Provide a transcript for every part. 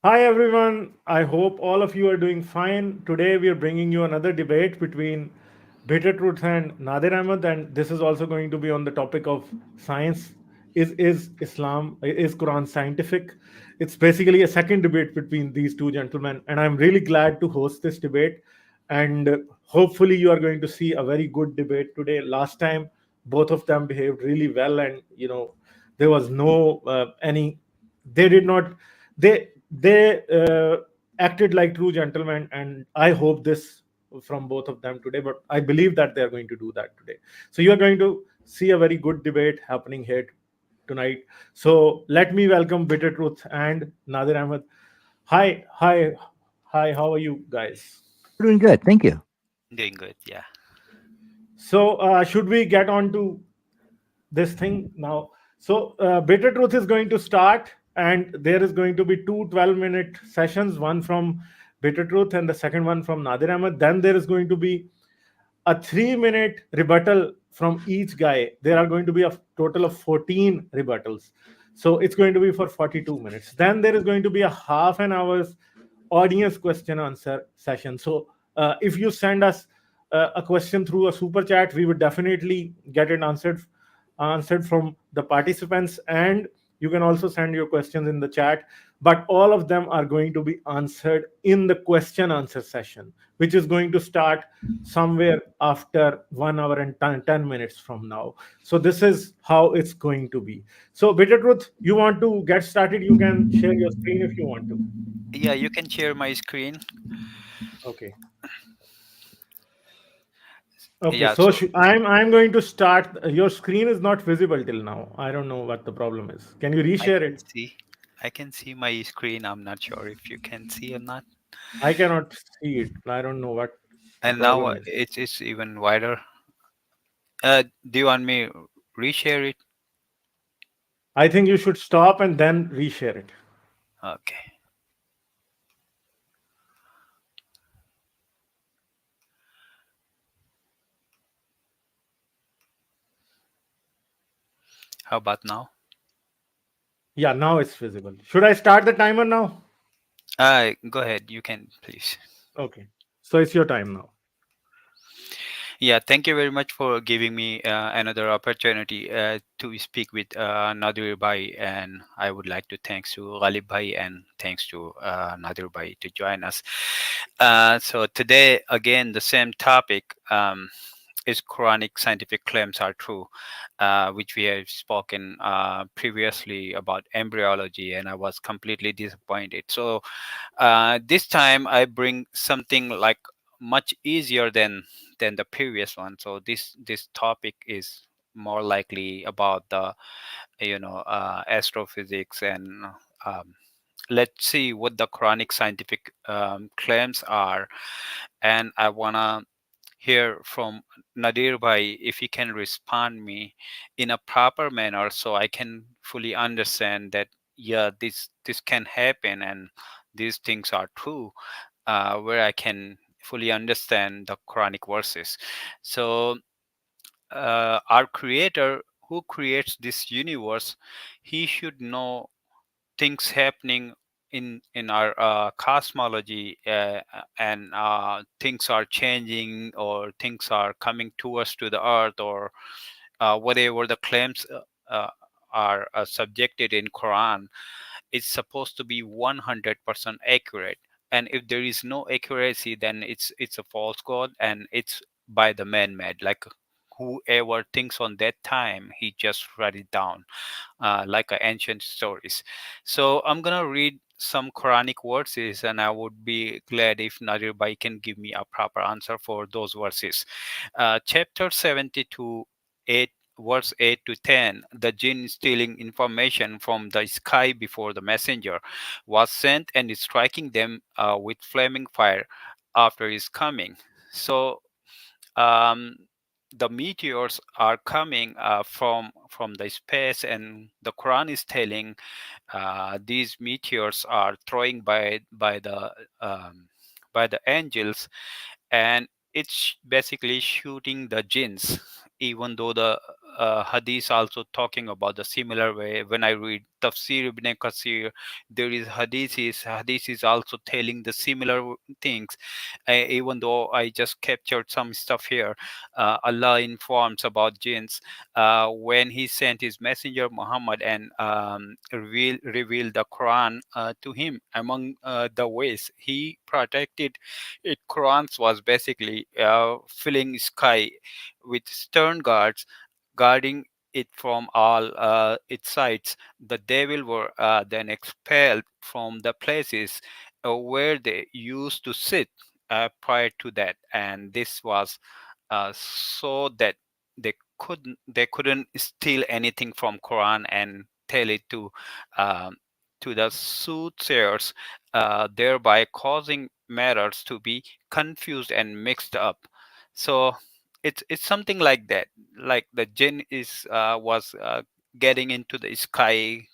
Hi everyone. I hope all of you are doing fine. Today we are bringing you another debate between Bitter Truth and Nadir Ahmed, and this is also going to be on the topic of science. Is Islam is Quran scientific? It's basically a second debate between these two gentlemen, and I'm really glad to host this debate. And hopefully you are going to see a very good debate today. Last time both of them behaved really well, and there was no any they did not they acted like true gentlemen, and I hope this from both of them today, but I believe that they are going to do that today. So you are going to see a very good debate happening here tonight. So let me welcome Bitter Truth and Nadir Ahmed. Hi, how are you guys? We're doing good. Thank you. Doing good, yeah. So should we get on to this thing now? So Bitter Truth is going to start, and there is going to be two 12-minute sessions, one from Bitter Truth and the second one from Nadir Ahmed. Then there is going to be a 3-minute rebuttal from each guy. There are going to be a total of 14 rebuttals. So it's going to be for 42 minutes. Then there is going to be a half an hour's audience question answer session. So if you send us a question through a super chat, we would definitely get it answered from the participants, and you can also send your questions in the chat, but all of them are going to be answered in the question answer session, which is going to start somewhere after 1 hour and 10 minutes from now. So this is how it's going to be. So Bitter Truth, you want to get started? You can share your screen if you want to. Yeah, you can share my screen. Okay. Okay, Yeah, so so I'm going to start. Your screen is not visible till now. I don't know what the problem is. Can you I reshare can it? see I can see my screen. I'm not sure if you can see or not. I cannot see it. I don't know what the And now problem is. it's even wider. Do you want me reshare it? I think you should stop and then reshare it. Okay. How about now? Yeah, now it's visible. Should I start the timer now? Go ahead. You can please. Okay. So it's your time now. Yeah, thank you very much for giving me another opportunity to speak with Nadir Bhai, and I would like to thanks to Ghalib Bhai and thanks to Nadir Bhai to join us. So today again the same topic. Is Quranic scientific claims are true, which we have spoken previously about embryology, and I was completely disappointed. So this time I bring something like much easier than the previous one. So this topic is more likely about the astrophysics and let's see what the chronic scientific claims are. And I wanna hear from Nadir Bhai if he can respond me in a proper manner so I can fully understand that yeah this can happen and these things are true, where I can fully understand the Quranic verses. So, our Creator, who creates this universe, He should know things happening in our cosmology, and things are changing or things are coming to us to the earth, or whatever the claims are subjected in Quran. It's supposed to be 100% accurate, and if there is no accuracy, then it's a false god, and it's by the man-made, like whoever thinks on that time he just write it down, like ancient stories. So I'm gonna read some Quranic verses, and I would be glad if Nadir Bhai can give me a proper answer for those verses. Chapter 72, 8, verse 8 to 10. The jinn stealing information from the sky before the messenger was sent and is striking them with flaming fire after his coming. So um, the meteors are coming from the space, and the Quran is telling these meteors are throwing by the angels, and it's basically shooting the jinns, even though hadith also talking about the similar way. When I read Tafsir Ibn Kasir, there is hadith is also telling the similar things. Even though I just captured some stuff here, Allah informs about jinns when He sent His messenger Muhammad and revealed the Quran to him. Among the ways He protected it, Quran was basically filling sky with stern guards guarding it from all its sides. The devil were then expelled from the places where they used to sit prior to that, and this was so that they couldn't steal anything from Quran and tell it um, to the soothsayers, thereby causing matters to be confused and mixed up. So it's something like that. Like the jinn is was getting into the sky,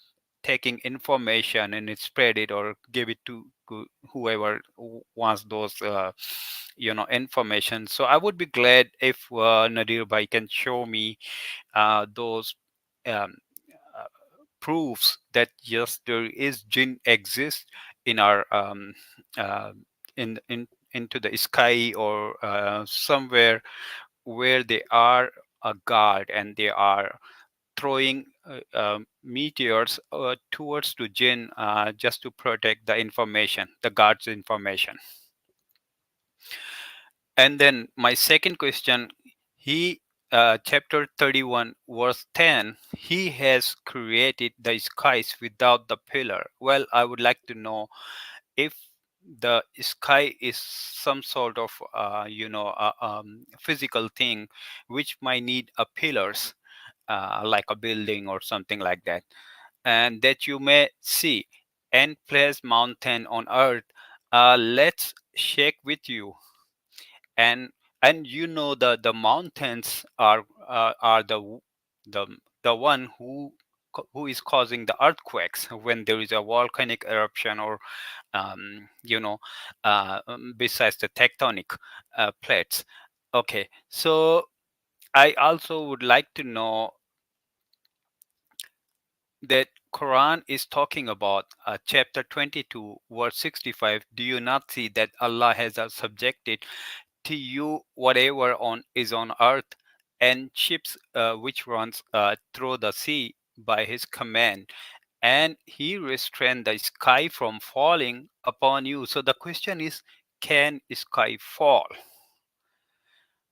taking information and it spread it or give it to whoever wants those information. So I would be glad if Nadir Bhai can show me those um, uh, proofs that yes, there is jinn exist in our uh, in into the sky or somewhere where they are a guard and they are throwing meteors towards to jinn just to protect the information, the guard's information. And then my second question, he chapter 31 verse 10, he has created the skies without the pillar. Well, I would like to know if the sky is some sort of physical thing which might need a pillars, like a building or something like that, and that you may see and place mountain on earth. Let's shake with you. And the mountains are the the one who is causing the earthquakes when there is a volcanic eruption or besides the tectonic plates. Okay, so I also would like to know that Quran is talking about chapter 22 verse 65. Do you not see that Allah has subjected to you whatever on is on earth, and ships which runs through the sea by his command, and he restrained the sky from falling upon you? So the question is, can sky fall?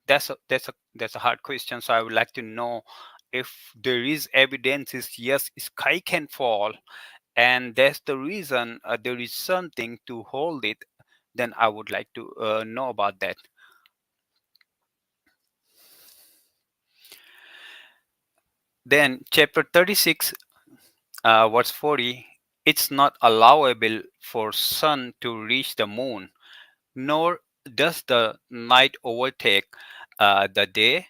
That's a hard question. So I would like to know if there is evidence is yes, sky can fall, and that's the reason there is something to hold it. Then I would like to know about that. Then chapter 36 verse 40, it's not allowable for sun to reach the moon, nor does the night overtake the day,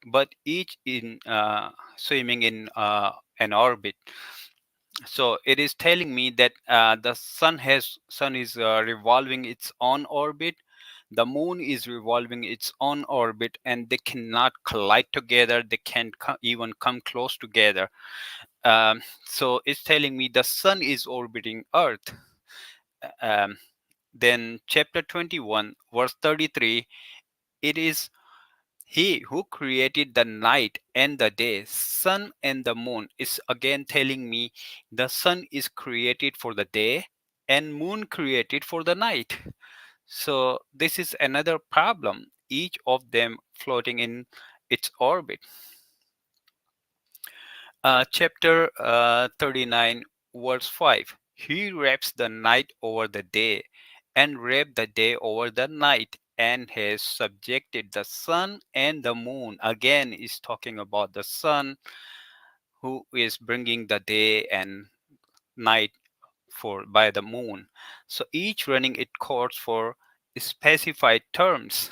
but each in swimming in an orbit. So it is telling me that the sun is revolving its own orbit, the moon is revolving its own orbit, and they cannot collide together, they can't even come close together. So it's telling me the sun is orbiting earth. um, then chapter 21 verse 33, it is he who created the night and the day, sun and the moon. Is again telling me the sun is created for the day and moon created for the night. So this is another problem, each of them floating in its orbit. Chapter 39, verse 5. He wraps the night over the day and wrapped the day over the night and has subjected the sun and the moon. Again, is talking about the sun who is bringing the day and night for by the moon. So each running its course for specified terms.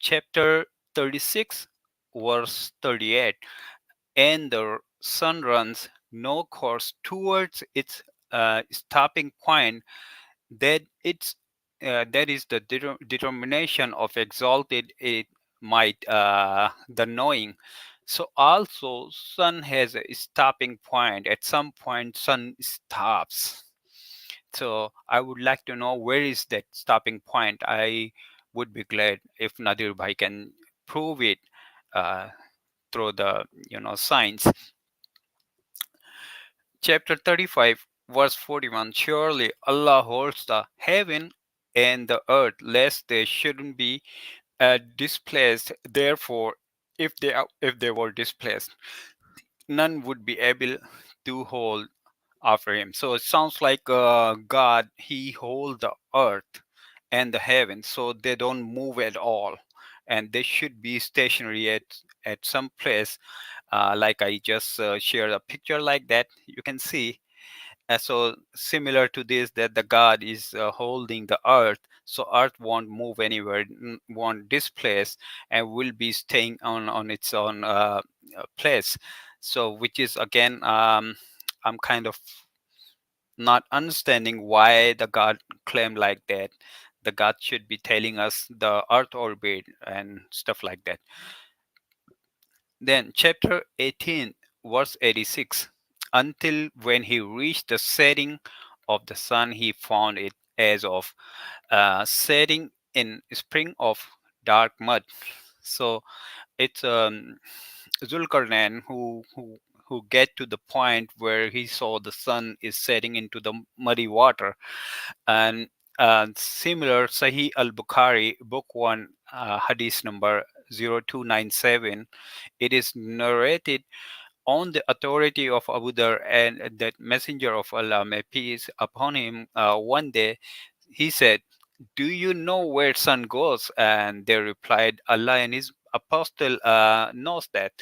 Chapter 36, verse 38, and the sun runs no course towards its stopping point, that it's that is the determination of exalted it might the knowing. So also sun has a stopping point. At some point sun stops. So I would like to know where is that stopping point. I would be glad if Nadir Bhai can prove it uh, through the science. Chapter 35, verse 41. Surely Allah holds the heaven and the earth, lest they shouldn't be displaced. Therefore, if they were displaced, none would be able to hold after him. So it sounds like God, He holds the earth and the heaven, so they don't move at all, and they should be stationary at some place. Like I just shared a picture like that. You can see. So similar to this, that the God is holding the earth, so earth won't move anywhere, won't displace, and will be staying on its own place. So which is again, I'm kind of not understanding why the God claimed like that. The God should be telling us the earth orbit and stuff like that. Then chapter 18, verse 86. Until when he reached the setting of the sun, he found it as of setting in spring of dark mud. So it's Zulkarnain who get to the point where he saw the sun is setting into the muddy water. And similar, Sahih al-Bukhari, book 1, hadith number 0297, it is narrated on the authority of Abu Dhar, and that messenger of Allah, may peace upon him, one day he said, do you know where sun goes? And they replied, Allah and his apostle knows that.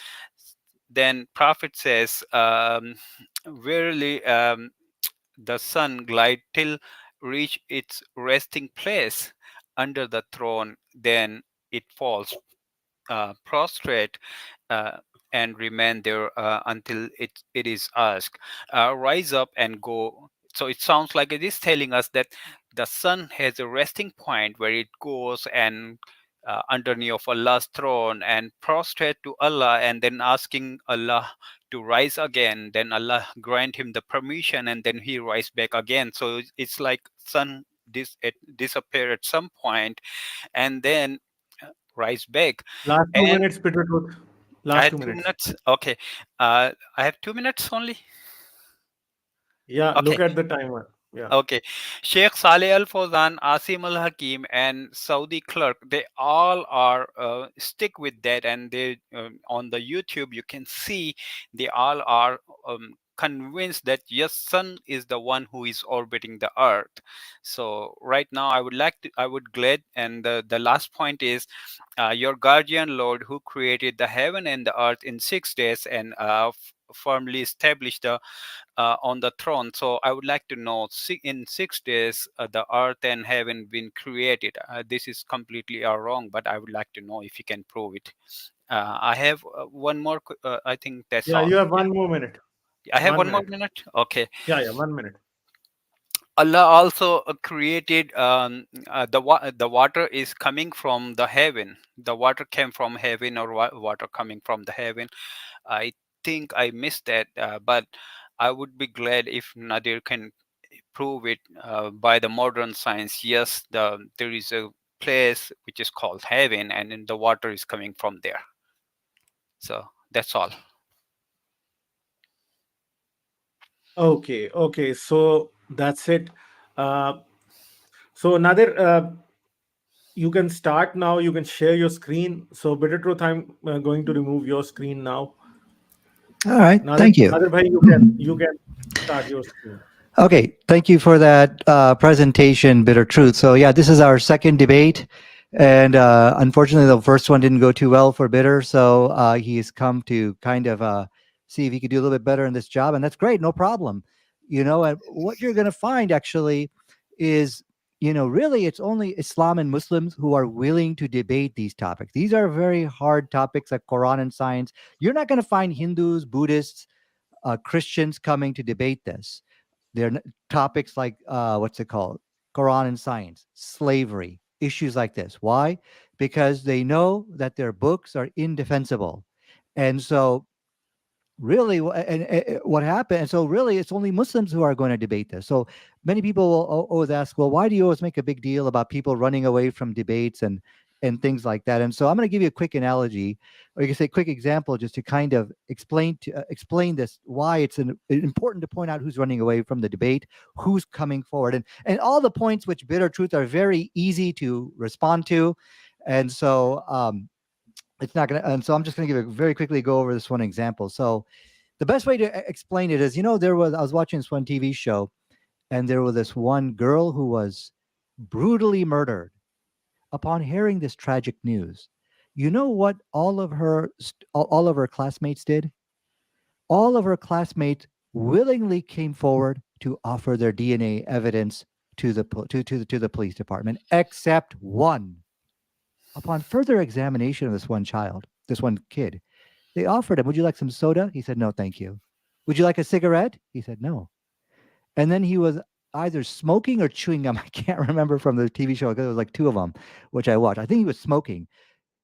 Then prophet says, verily, the sun glide till reach its resting place under the throne, then it falls prostrate, uh, and remain there until it is asked, rise up and go. So it sounds like it is telling us that the sun has a resting point where it goes and underneath of Allah's throne and prostrate to Allah, and then asking Allah to rise again. Then Allah grant him the permission, and then he rise back again. So it's like sun it disappear at some point, and then rise back. Last two And minutes, Peter Truth. I Last had two two minutes. minutes. Okay. I have 2 minutes only. Yeah, look Okay. at the timer. Yeah. Okay. Sheikh Saleh Al Fawzan, Asim Al Hakim, and Saudi Clerk, they all are stick with that. And they on the YouTube, you can see they all are convinced that yes, sun is the one who is orbiting the earth. So right now I would glad, and the last point is, your guardian Lord, who created the heaven and the earth in 6 days, and firmly established the on the throne. So I would like to know, in 6 days, the earth and heaven been created. This is completely wrong, but I would like to know if you can prove it. I have one more. I think that's Yeah, all. you have Yeah, one more minute. I have One one more minute. minute. Okay. Yeah, yeah, 1 minute. Allah also created the water is coming from the heaven. The water came from heaven, or water coming from the heaven. I think I missed that, but I would be glad if Nadir can prove it by the modern science. Yes, there is a place which is called heaven, and then the water is coming from there. So that's all. Okay, okay. So that's it. Uh, so Nadir, you can start now. You can share your screen. So, Bitter Truth, I'm going to remove your screen now. All right. Nadir, Thank you. Nadir bhai, you can start your screen. Okay. Thank you for that presentation, Bitter Truth. So, yeah, this is our second debate. And unfortunately, the first one didn't go too well for Bitter. So he's come to kind of see if he could do a little bit better in this job. And that's great. No problem. And what you're going to find actually is, really it's only Islam and Muslims who are willing to debate these topics. These are very hard topics like Quran and science. You're not going to find Hindus, Buddhists, Christians coming to debate this. There are topics like what's it called? Quran and science, slavery, issues like this. Why? because they know that their books are indefensible. And so really what happened, and so really it's only Muslims who are going to debate this. So many people will always ask, well, why do you always make a big deal about people running away from debates and things like that? And so I'm going to give you a quick analogy, or you can say quick example, just to kind of explain this, why it's important to point out who's running away from the debate, who's coming forward, and all the points which Bitter Truth are very easy to respond to. And so it's not going to, and so I'm just going to give very quickly go over this one example. So the best way to explain it is, I was watching this one TV show, and there was this one girl who was brutally murdered. Upon hearing this tragic news, you know what all of her classmates did? All of her classmates willingly came forward to offer their DNA evidence to the police department, except one. Upon further examination of this one kid, they offered him, would you like some soda? He said, no, thank you. Would you like a cigarette? He said, no. And then he was either smoking or chewing gum. I can't remember from the TV show, because it was like two of them, which I watched. I think he was smoking.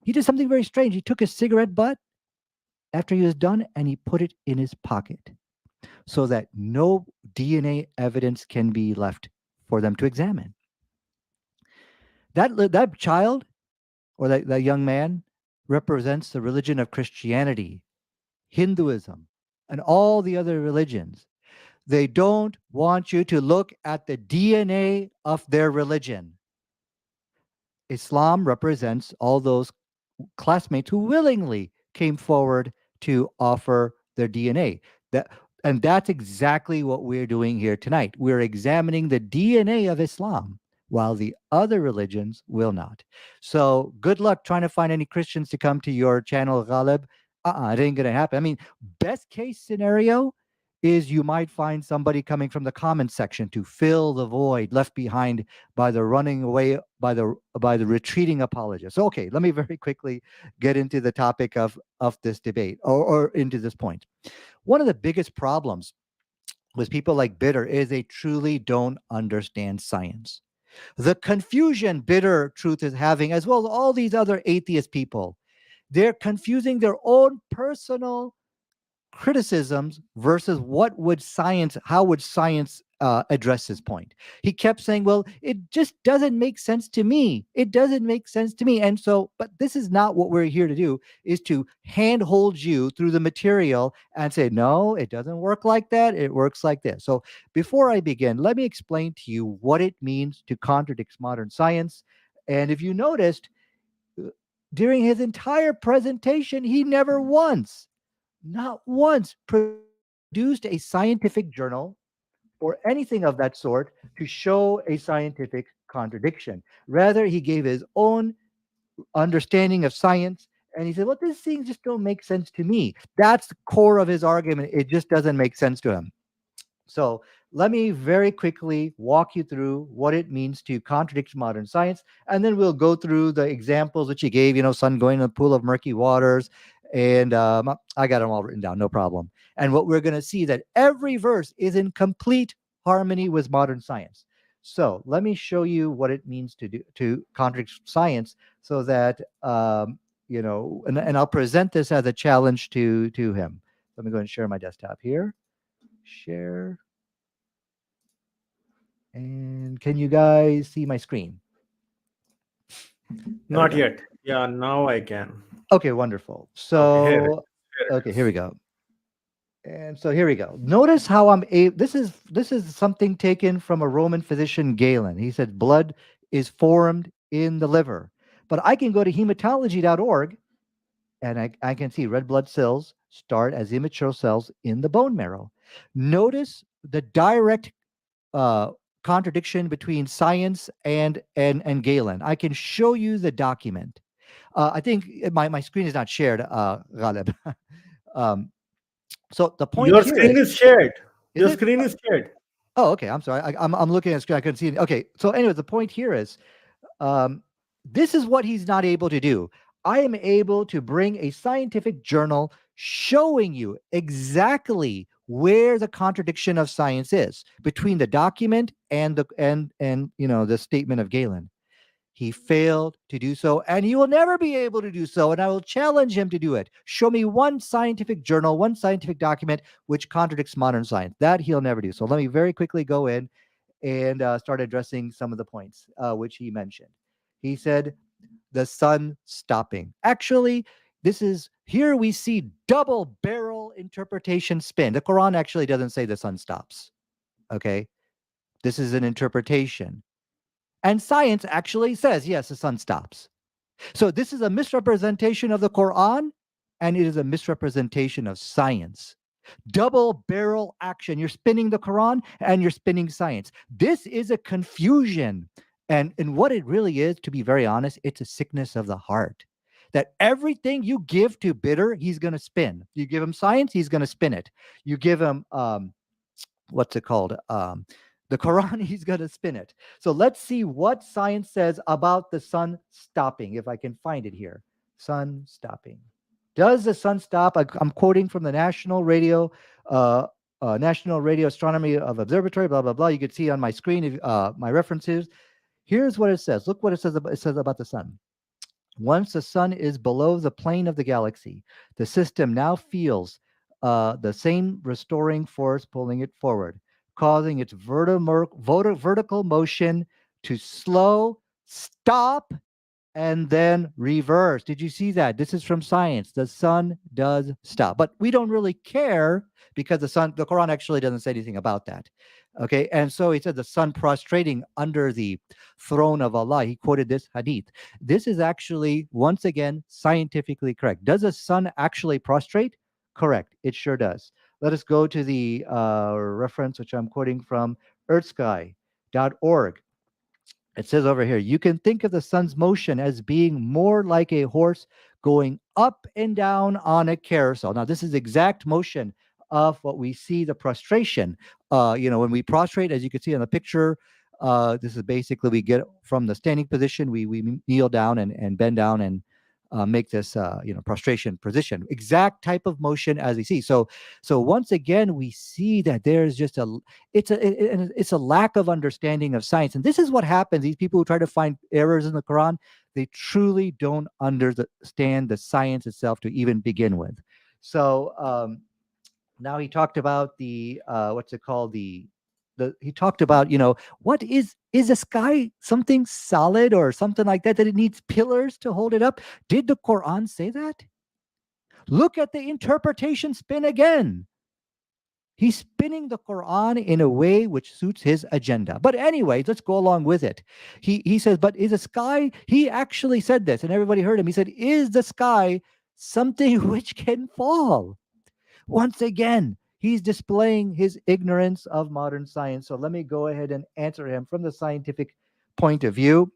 He did something very strange. He took his cigarette butt after he was done and he put it in his pocket so that no DNA evidence can be left for them to examine. That child, or that young man, represents the religion of Christianity, Hinduism, and all the other religions. They don't want you to look at the DNA of their religion. Islam represents all those classmates who willingly came forward to offer their DNA. And that's exactly what we're doing here tonight. We're examining the DNA of Islam, while the other religions will not. So good luck trying to find any Christians to come to your channel, Ghalib. It ain't going to happen. I mean, best case scenario is you might find somebody coming from the comments section to fill the void left behind by the running away, by the retreating apologists. So, okay, let me very quickly get into the topic of this debate, or into this point. One of the biggest problems with people like Bitter is they truly don't understand science. The confusion Bitter Truth is having, as well as all these other atheist people, they're confusing their own personal criticisms versus how would science address this point. He kept saying, well, it just doesn't make sense to me. It doesn't make sense to me. And so, but this is not what we're here to do, is to handhold you through the material and say, no, it doesn't work like that. It works like this. So before I begin, let me explain to you what it means to contradict modern science. And if you noticed, during his entire presentation, he never once, not once, produced a scientific journal or anything of that sort to show a scientific contradiction. Rather, he gave his own understanding of science, and he said, well, these things just don't make sense to me. That's the core of his argument. It just doesn't make sense to him. So let me very quickly walk you through what it means to contradict modern science, and then we'll go through the examples that you gave, sun going in a pool of murky waters, and I got them all written down, no problem. And what we're going to see that every verse is in complete harmony with modern science. So let me show you what it means to contradict science, so that and I'll present this as a challenge to him. Let me go and share my desktop here. Share. And can you guys see my screen? Not yet. Yeah, now I can. Okay, wonderful. So, okay, here we go. And so here we go. Notice how this is something taken from a Roman physician, Galen. He said blood is formed in the liver. But I can go to hematology.org, and I can see red blood cells start as immature cells in the bone marrow. Notice the direct contradiction between science and Galen. I can show you the document. I think my screen is not shared, Ghalib. So the point your here screen is shared. Your it? Screen is shared. Oh, okay. I'm sorry. I'm looking at the screen. I couldn't see it. Okay. So anyway, the point here is, this is what he's not able to do. I am able to bring a scientific journal showing you exactly where the contradiction of science is between the document and the statement of Galen. He failed to do so, and he will never be able to do so. And I will challenge him to do it. Show me one scientific journal, one scientific document which contradicts modern science. That he'll never do. So let me very quickly go in and start addressing some of the points which he mentioned. He said, the sun stopping. Actually, this is here we see double barrel interpretation spin. The Quran actually doesn't say the sun stops. Okay. This is an interpretation. And science actually says, yes, the sun stops. So this is a misrepresentation of the Quran, and it is a misrepresentation of science. Double barrel action. You're spinning the Quran and you're spinning science. This is a confusion. And what it really is, to be very honest, it's a sickness of the heart. That everything you give to bitter, he's going to spin. You give him science, he's going to spin it. You give him what's it called? The Quran, he's going to spin it. So let's see what science says about the sun stopping, if I can find it here. Sun stopping. Does the sun stop? I'm quoting from the National Radio Astronomy of Observatory, blah, blah, blah. You can see on my screen my references. Here's what it says. Look what it says about the sun. Once the sun is below the plane of the galaxy, the system now feels the same restoring force pulling it forward, causing its vertical motion to slow, stop, and then reverse. Did you see that? This is from science. The sun does stop. But we don't really care because the Quran actually doesn't say anything about that. Okay. And so he said the sun prostrating under the throne of Allah. He quoted this hadith. This is actually, once again, scientifically correct. Does the sun actually prostrate? Correct. It sure does. Let us go to the reference, which I'm quoting from earthsky.org. It says over here, you can think of the sun's motion as being more like a horse going up and down on a carousel. Now, this is exact motion of what we see, the prostration. When we prostrate, as you can see in the picture, this is basically we get from the standing position, we kneel down and bend down and make this prostration position. Exact type of motion as we see. So once again, we see that there's just it's a lack of understanding of science, and this is what happens. These people who try to find errors in the Quran, they truly don't understand the science itself to even begin with. So now he talked about the what's it called he talked about, what is the sky something solid or something like that it needs pillars to hold it up? Did the Quran say that? Look at the interpretation spin again. He's spinning the Quran in a way which suits his agenda. But anyways, let's go along with it. He says, but is the sky, he actually said this, and everybody heard him. He said, is the sky something which can fall? Once again, he's displaying his ignorance of modern science. So let me go ahead and answer him from the scientific point of view.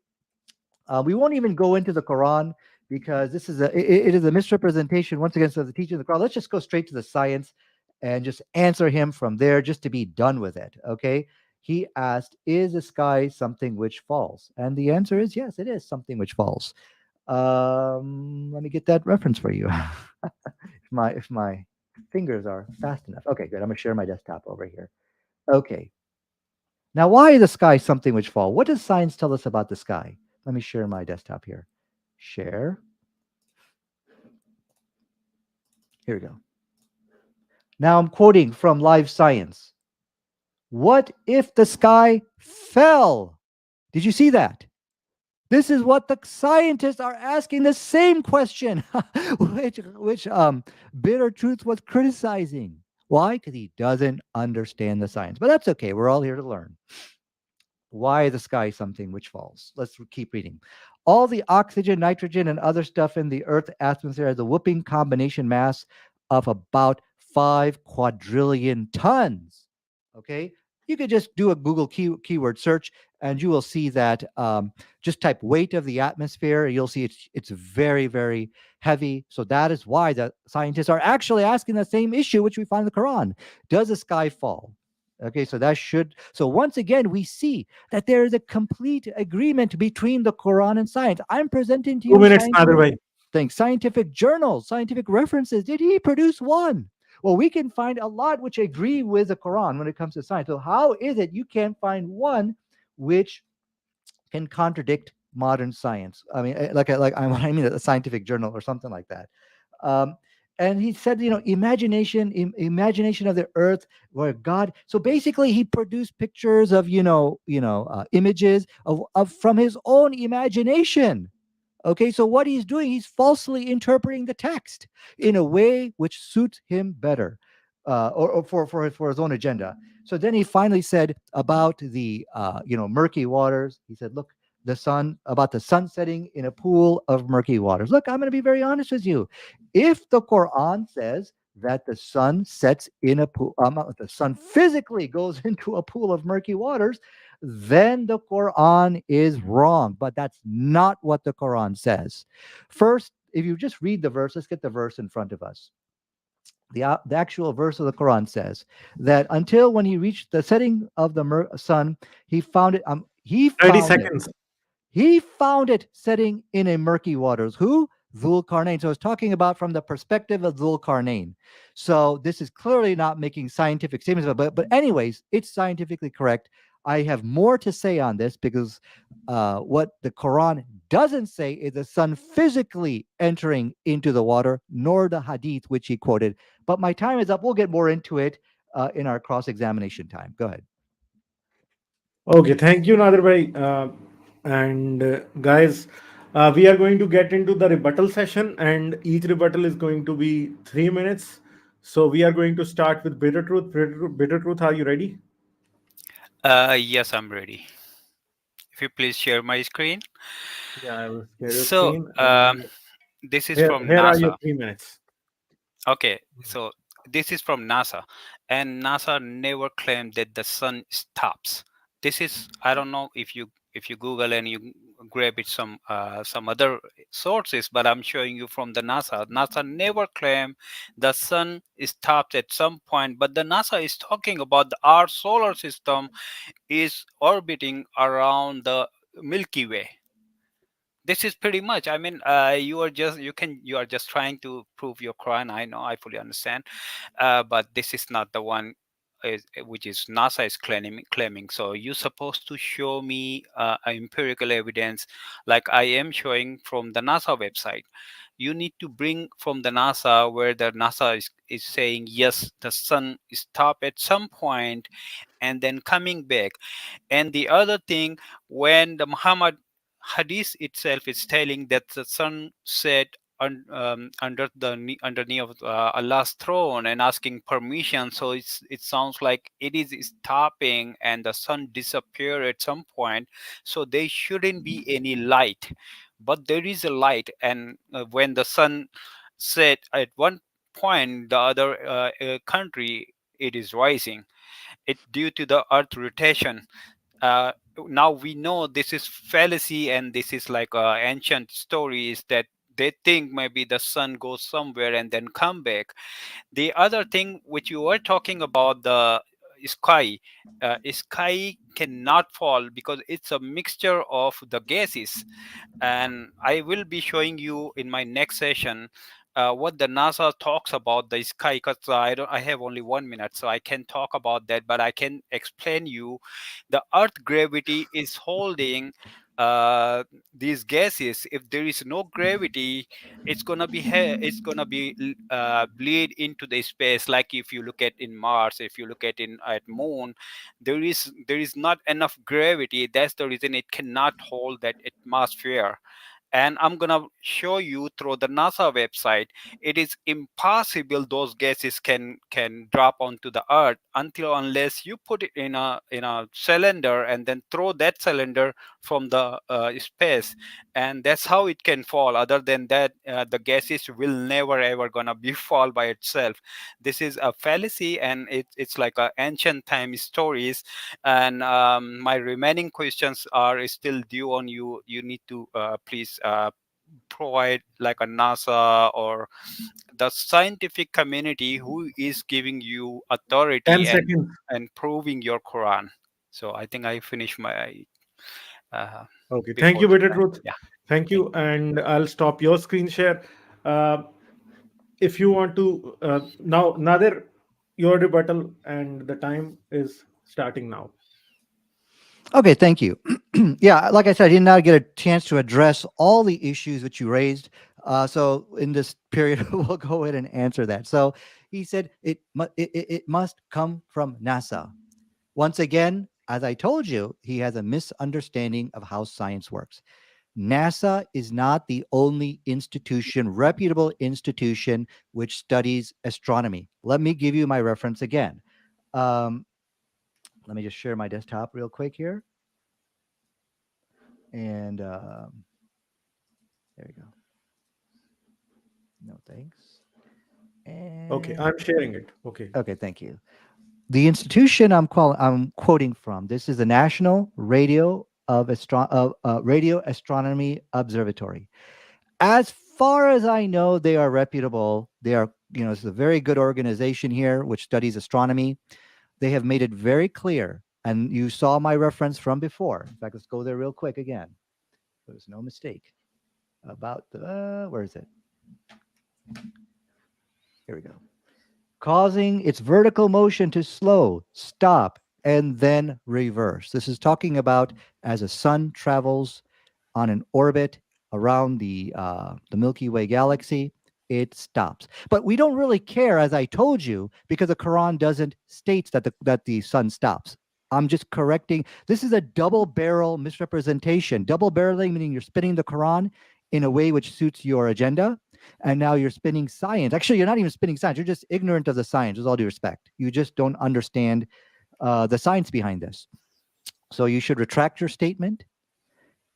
We won't even go into the Quran because it is a misrepresentation, once again, so the teaching of the Quran. Let's just go straight to the science and just answer him from there just to be done with it, okay? He asked, is the sky something which falls? And the answer is yes, it is something which falls. Let me get that reference for you. if my fingers are fast enough. Okay, good. I'm going to share my desktop over here. Okay. Now, why is the sky something which falls? What does science tell us about the sky? Let me share my desktop here. Share. Here we go. Now I'm quoting from Live Science. What if the sky fell? Did you see that? This is what the scientists are asking, the same question, which Bitter Truth was criticizing. Why? Because he doesn't understand the science. But that's okay. We're all here to learn. Why is the sky something which falls? Let's keep reading. All the oxygen, nitrogen, and other stuff in the Earth's atmosphere has a whooping combination mass of about 5 quadrillion tons. Okay? You could just do a Google keyword search and you will see that just type weight of the atmosphere. You'll see it's very, very heavy. So that is why the scientists are actually asking the same issue, which we find in the Quran. Does the sky fall? Okay, so once again, we see that there is a complete agreement between the Quran and science. I'm presenting to you 2 minutes, Nadir bhai. scientific journals, scientific references. Did he produce one? Well, we can find a lot which agree with the Quran when it comes to science. So how is it you can't find one which can contradict modern science. I mean, I mean, a scientific journal or something like that. Um, and he said, imagination of the earth, where God. So basically, he produced pictures of, images of from his own imagination. Okay, so what he's doing, he's falsely interpreting the text in a way which suits him better, or for his own agenda. So then he finally said about the murky waters. He said, "Look, the sun setting in a pool of murky waters." Look, I'm going to be very honest with you. If the Quran says that the sun sets in a pool, the sun physically goes into a pool of murky waters, then the Quran is wrong. But that's not what the Quran says. First, if you just read the verse, let's get the verse in front of us. The actual verse of the Quran says that until when he reached the setting of the sun, he found it. 30 seconds. He found it setting in a murky waters. Who? Dhul Qarnain. So it's talking about from the perspective of Dhul Qarnain. So this is clearly not making scientific statements, but anyways, it's scientifically correct. I have more to say on this because what the Quran doesn't say is the sun physically entering into the water, nor the hadith which he quoted. But my time is up. We'll get more into it in our cross-examination time. Go ahead. Okay, thank you, Nadir bhai. And guys, we are going to get into the rebuttal session, and each rebuttal is going to be 3 minutes. So we are going to start with Bitter Truth. Bitter Truth, are you ready? Yes, I'm ready. If you please share my screen. Yeah, I will share your So screen. And this is here, from here are your NASA. 3 minutes. Okay, so this is from NASA, and NASA never claimed that the sun stops. This is, I don't know if you Google and you grab it some other sources, but I'm showing you from the NASA. NASA never claimed the sun stops at some point, but the NASA is talking about our solar system is orbiting around the Milky Way. This is pretty much, I mean, you are just trying to prove your Quran. I know, I fully understand, but this is not the one which is NASA is claiming. So you're supposed to show me empirical evidence like I am showing from the NASA website. You need to bring from the NASA where the NASA is saying yes, the sun stop at some point and then coming back. And the other thing, when the Muhammad hadith itself is telling that the sun set underneath of Allah's throne and asking permission, so it sounds like it is stopping and the sun disappear at some point. So there shouldn't be any light, but there is a light, and when the sun set at one point, the other country, it is rising. It due to the earth rotation. uh, Now we know this is fallacy, and this is like ancient stories that they think maybe the sun goes somewhere and then come back. The other thing which you were talking about, the sky, sky cannot fall because it's a mixture of the gases, and I will be showing you in my next session what the NASA talks about the sky, because I have only 1 minute, so I can talk about that, but I can explain you the Earth gravity is holding uh, these gases. If there is no gravity, it's gonna be bleed into the space. Like if you look at in Mars, if you look at Moon, there is not enough gravity. That's the reason it cannot hold that atmosphere. And I'm gonna show you through the NASA website. It is impossible those gases can drop onto the earth until unless you put it in a cylinder and then throw that cylinder from the space, and that's how it can fall. Other than that, the gases will never ever gonna be fall by itself. This is a fallacy, and it's like a ancient time stories. And my remaining questions are still due on you. You need to please provide like a NASA or the scientific community who is giving you 10 authority seconds. and proving your Quran. So I think I finished my uh, Okay, thank before you, the Bitter time. Truth. Yeah, Thank thank you. And I'll stop your screen share. Uh, if you want to, now, Nadir, your rebuttal, and the time is starting now. Okay, thank you. Yeah, like I said, I did not get a chance to address all the issues that you raised. So in this period, we'll go ahead and answer that. So he said it must come from NASA. Once again, as I told you, he has a misunderstanding of how science works. NASA is not the only institution, reputable institution, which studies astronomy. Let me give you my reference again. Um, Let me just share my desktop real quick here. And there we go. No thanks. Okay, And I'm sharing it. Okay. okay, thank you. The institution I'm quoting from. This is the National Radio Astronomy Observatory. As far as I know, they are reputable. They are, it's a very good organization here which studies astronomy. They have made it very clear, and you saw my reference from before. In fact, let's go there real quick again. There's no mistake about the where is it? Here we go. Causing its vertical motion to slow, stop, and then reverse. This is talking about as a sun travels on an orbit around the Milky Way galaxy, it stops. But we don't really care, as I told you, because the Quran doesn't state that the sun stops. I'm just correcting. This is a double barrel misrepresentation. Double barreling meaning you're spinning the Quran in a way which suits your agenda, and now you're spinning science. Actually, you're not even spinning science. You're just ignorant of the science. With all due respect, you just don't understand the science behind this. So you should retract your statement.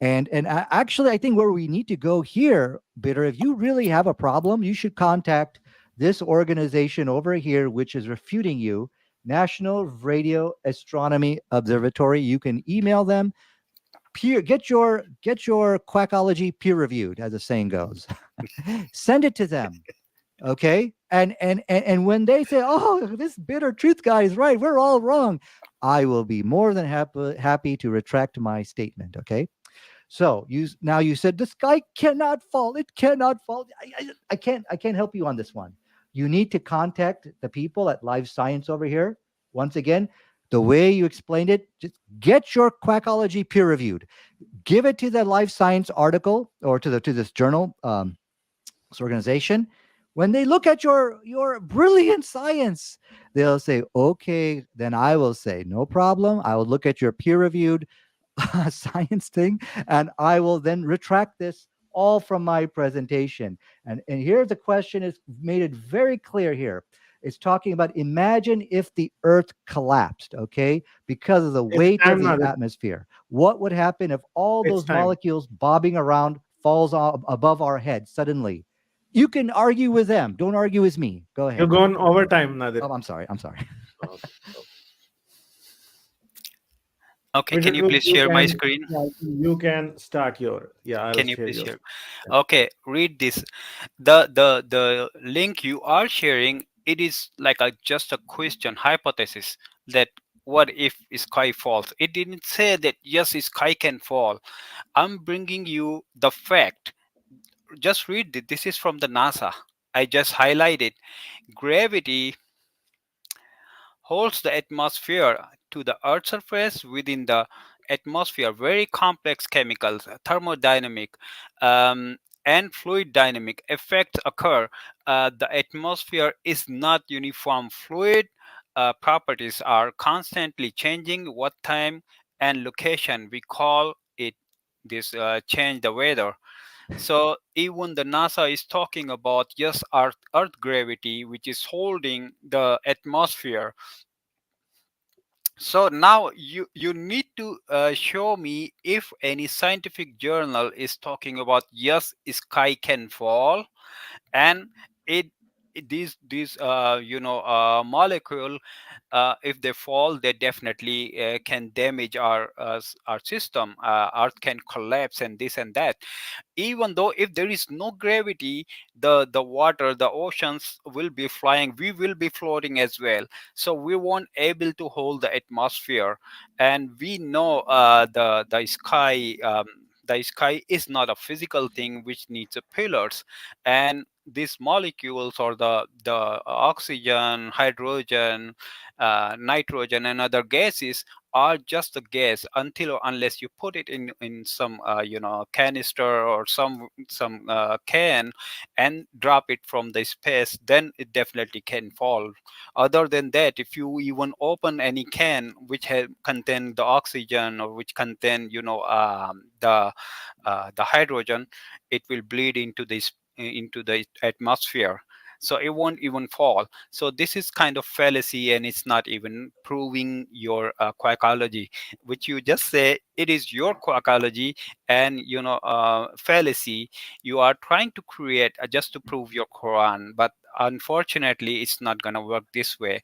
Actually, I think where we need to go here, Bitter, if you really have a problem, you should contact this organization over here, which is refuting you, National Radio Astronomy Observatory. You can email them. Get your quackology peer reviewed, as the saying goes. Send it to them. Okay. And when they say, "Oh, this bitter truth guy is right, we're all wrong," I will be more than happy to retract my statement. Okay. So you said this guy cannot fall. It cannot fall. I can't help you on this one. You need to contact the people at Live Science over here. Once again, the way you explained it, just get your quackology peer reviewed. Give it to the Live Science article or to this journal, this organization. When they look at your brilliant science, they'll say, "Okay, then I will say no problem. I will look at your peer reviewed science thing, and I will then retract this all from my presentation." And here the question is made it very clear here. It's talking about imagine if the earth collapsed, okay, because of the It's weight of time, the Nadir. atmosphere. What would happen if all It's those time. molecules bobbing around falls above our heads suddenly? You can argue with them. Don't argue with me. Go You're ahead. gone over time, Nadir. Oh, I'm sorry. I'm sorry. Okay. Okay, Bitter can you Truth, please share my screen? you can start your. Yeah, I'll Can you share please yours. share? Okay, read this. The link you are sharing, it is like a just a question hypothesis that what if sky falls. It didn't say that yes, sky can fall. I'm bringing you the fact. Just read it. This is from the NASA. I just highlighted gravity holds the atmosphere to the Earth's surface. Within the atmosphere, very complex chemicals, thermodynamic, and fluid dynamic effects occur. The atmosphere is not uniform. Fluid properties are constantly changing. What time and location we call it this change the weather. So even the NASA is talking about yes, Earth gravity, which is holding the atmosphere. So now you need to show me if any scientific journal is talking about yes, sky can fall, and it these molecule, if they fall, they definitely can damage our system. Earth can collapse and this and that. Even though if there is no gravity, the water, the oceans will be flying, we will be floating as well. So we won't able to hold the atmosphere. And we know the sky is not a physical thing which needs a pillars. And these molecules, or the oxygen, hydrogen, nitrogen, and other gases, are just a gas until or unless you put it in some canister or some can and drop it from the space, then it definitely can fall. Other than that, if you even open any can which contain the oxygen, or which contain the hydrogen, it will bleed into the atmosphere, so it won't even fall. So this is kind of fallacy, and it's not even proving your quackology, which you just say it is your quackology and fallacy you are trying to create just to prove your Quran. But unfortunately, it's not going to work this way.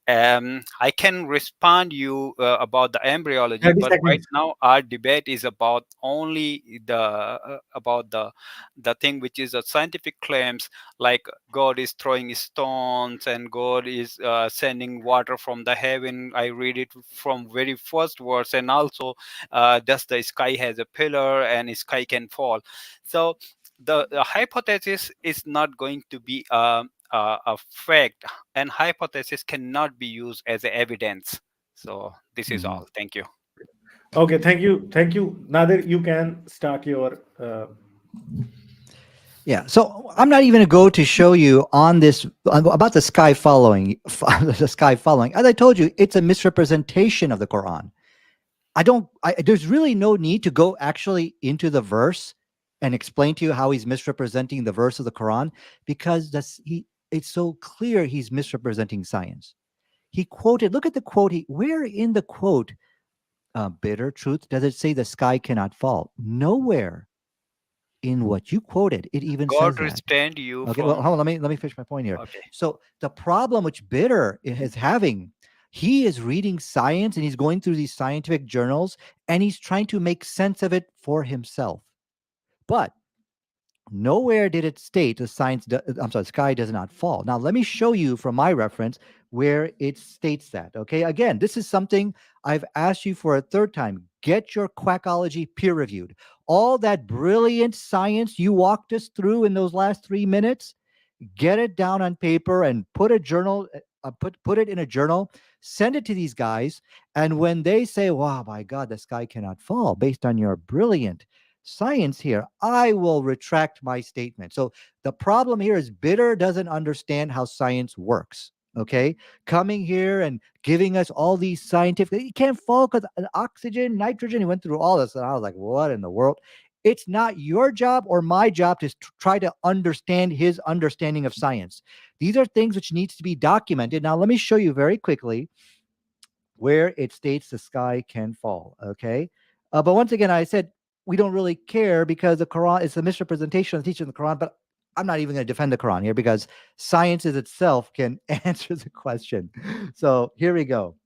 I can respond you about the embryology, 30 but right seconds. now our debate is about only about the thing which is the scientific claims, like God is throwing stones and God is sending water from the heaven. I read it from very first verse, and also does the sky has a pillar and sky can fall. So the hypothesis is not going to be a fact, and hypothesis cannot be used as evidence. So this is Mhm. all. Thank you. Okay, thank you, Nadir. You can start your. Yeah, so I'm not even going to go to show you on this about the sky following, the sky following. As I told you, it's a misrepresentation of the Quran. There's really no need to go actually into the verse and explain to you how he's misrepresenting the verse of the Quran, because it's so clear he's misrepresenting science. He quoted, look at the quote. Where in the quote, bitter truth, does it say the sky cannot fall? Nowhere in what you quoted, it even says God that. restrained you Okay, well, from. hold on. Let me finish my point here. Okay. So the problem which Bitter is having, he is reading science and he's going through these scientific journals and he's trying to make sense of it for himself. But nowhere did it state I'm sorry, sky does not fall. Now let me show you from my reference where it states that. Okay, again, this is something I've asked you for a third time. Get your quackology peer reviewed. All that brilliant science you walked us through in those last 3 minutes, get it down on paper and put it in a journal, send it to these guys, and when they say, wow, my god, the sky cannot fall based on your brilliant science here, I will retract my statement. So the problem here is Bitter doesn't understand how science works. Okay, coming here and giving us all these scientific, you can't fall because oxygen, nitrogen, he went through all this, and I was like, what in the world? It's not your job or my job to try to understand his understanding of science. These are things which needs to be documented. Now, let me show you very quickly where it states the sky can fall. Okay. But once again, I said we don't really care because the Quran is a misrepresentation of the teaching of the Quran, but I'm not even going to defend the Quran here because science is itself can answer the question. So here we go.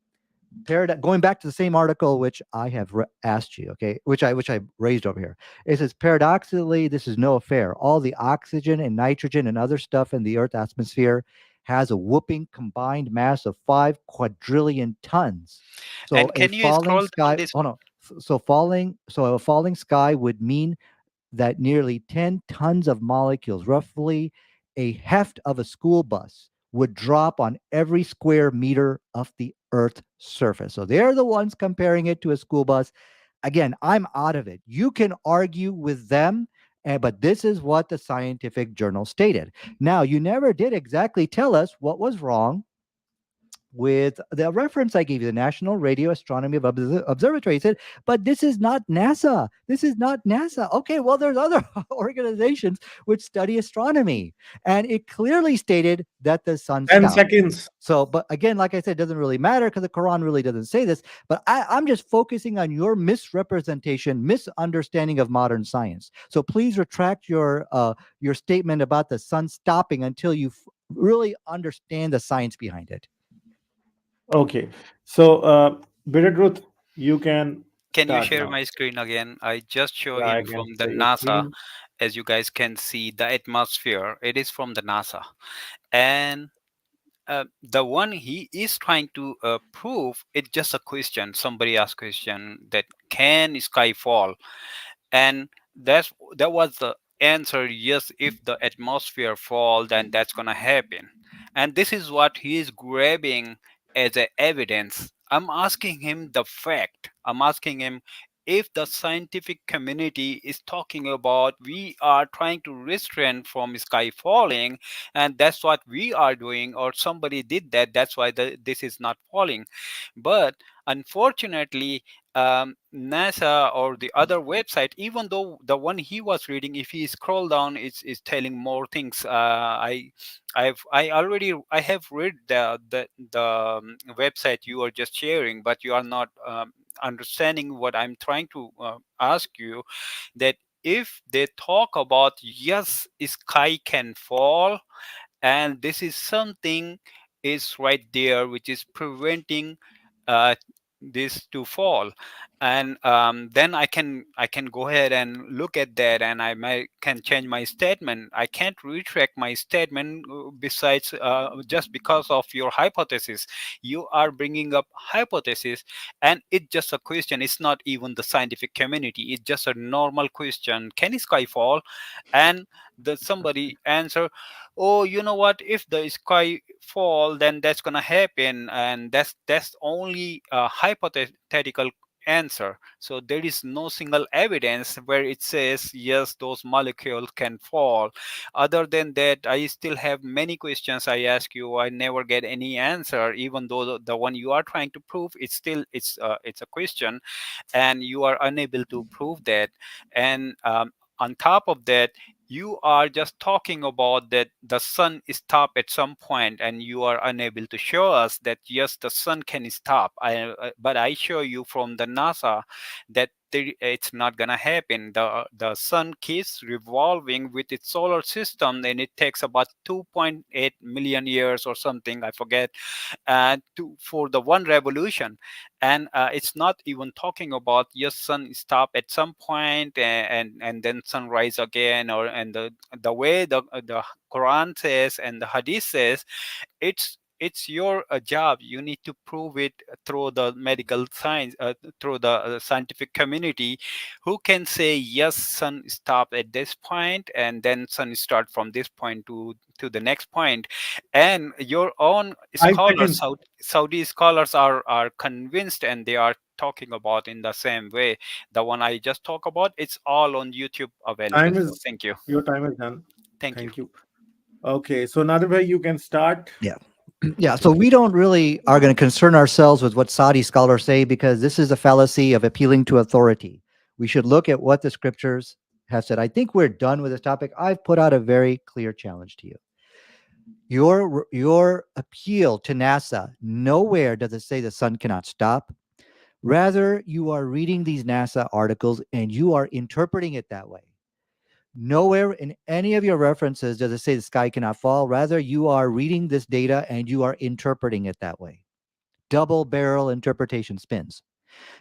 Going back to the same article which I have asked you, okay, which I raised over here. It says paradoxically, this is no affair. All the oxygen and nitrogen and other stuff in the Earth atmosphere has a whooping combined mass of 5 quadrillion tons. So And a can you falling scroll down sky, this? oh no, so a falling sky would mean that nearly 10 tons of molecules, roughly a heft of a school bus, would drop on every square meter of the Earth's surface. So they're the ones comparing it to a school bus. Again, I'm out of it. You can argue with them, but this is what the scientific journal stated. Now, you never did exactly tell us what was wrong with the reference I gave you, the National Radio Astronomy Observatory. He said, but this is not NASA. This is not NASA. Okay, well, there's other organizations which study astronomy. And it clearly stated that the sun 10 stopped. seconds. So, but again, like I said, it doesn't really matter because the Quran really doesn't say this. But I'm just focusing on your misrepresentation, misunderstanding of modern science. So please retract your statement about the sun stopping until you really understand the science behind it. Okay. So, Bitter Truth, you can Can you start share now. my screen again? I just show Yeah, I him can from the share your NASA. screen. As you guys can see, the atmosphere, it is from the NASA. And the one he is trying to prove, it's just a question. Somebody asked question that can sky fall, and that was the answer yes, if the atmosphere fall, then that's gonna happen. And this is what he is grabbing as a evidence. I'm asking him the fact. I'm asking him, if the scientific community is talking about we are trying to restrain from sky falling, and that's what we are doing, or somebody did that, that's why this is not falling. But unfortunately, NASA or the other website, even though the one he was reading, if he scroll down, is telling more things. I have read the website you are just sharing, but you are not understanding what I'm trying to ask you. That if they talk about yes, sky can fall, and this is something is right there which is preventing uh, this to fall. And then I can go ahead and look at that, and I might can change my statement. I can't retract my statement besides just because of your hypothesis. You are bringing up hypothesis, and it's just a question. It's not even the scientific community, it's just a normal question: can sky fall? And the somebody answer, oh, you know what, if the sky fall, then that's gonna happen, and that's only a hypothetical answer. So there is no single evidence where it says yes, those molecules can fall. Other than that, I still have many questions I ask you, I never get any answer, even though the one you are trying to prove, it's still it's a question, and you are unable to prove that. And on top of that, you are just talking about that the sun stop at some point, and you are unable to show us that yes, the sun can stop. But I show you from the NASA that it's not gonna happen. The sun keeps revolving with its solar system, and it takes about 2.8 million years or something, I forget, for the one revolution. And it's not even talking about yes, sun stop at some point, and then sunrise again, or and the way the Quran says and the Hadith says. It's your job. You need to prove it through the medical science, through the scientific community, who can say yes, sun stop at this point, and then sun start from this point to the next point. And your own 5 seconds. scholars, Saudi scholars, are convinced, and they are talking about in the same way. The one I just talked about, it's all on YouTube available. Time So is thank you. your time is done. Thank you. Thank you. Okay, so Nadir bhai, you can start. Yeah. Yeah. Okay. So we don't really are going to concern ourselves with what Saudi scholars say because this is a fallacy of appealing to authority. We should look at what the scriptures have said. I think we're done with this topic. I've put out a very clear challenge to you. Your appeal to NASA, nowhere does it say the sun cannot stop. Rather, you are reading these NASA articles and you are interpreting it that way. Nowhere in any of your references does it say the sky cannot fall. Rather, you are reading this data and you are interpreting it that way. Double barrel interpretation spins.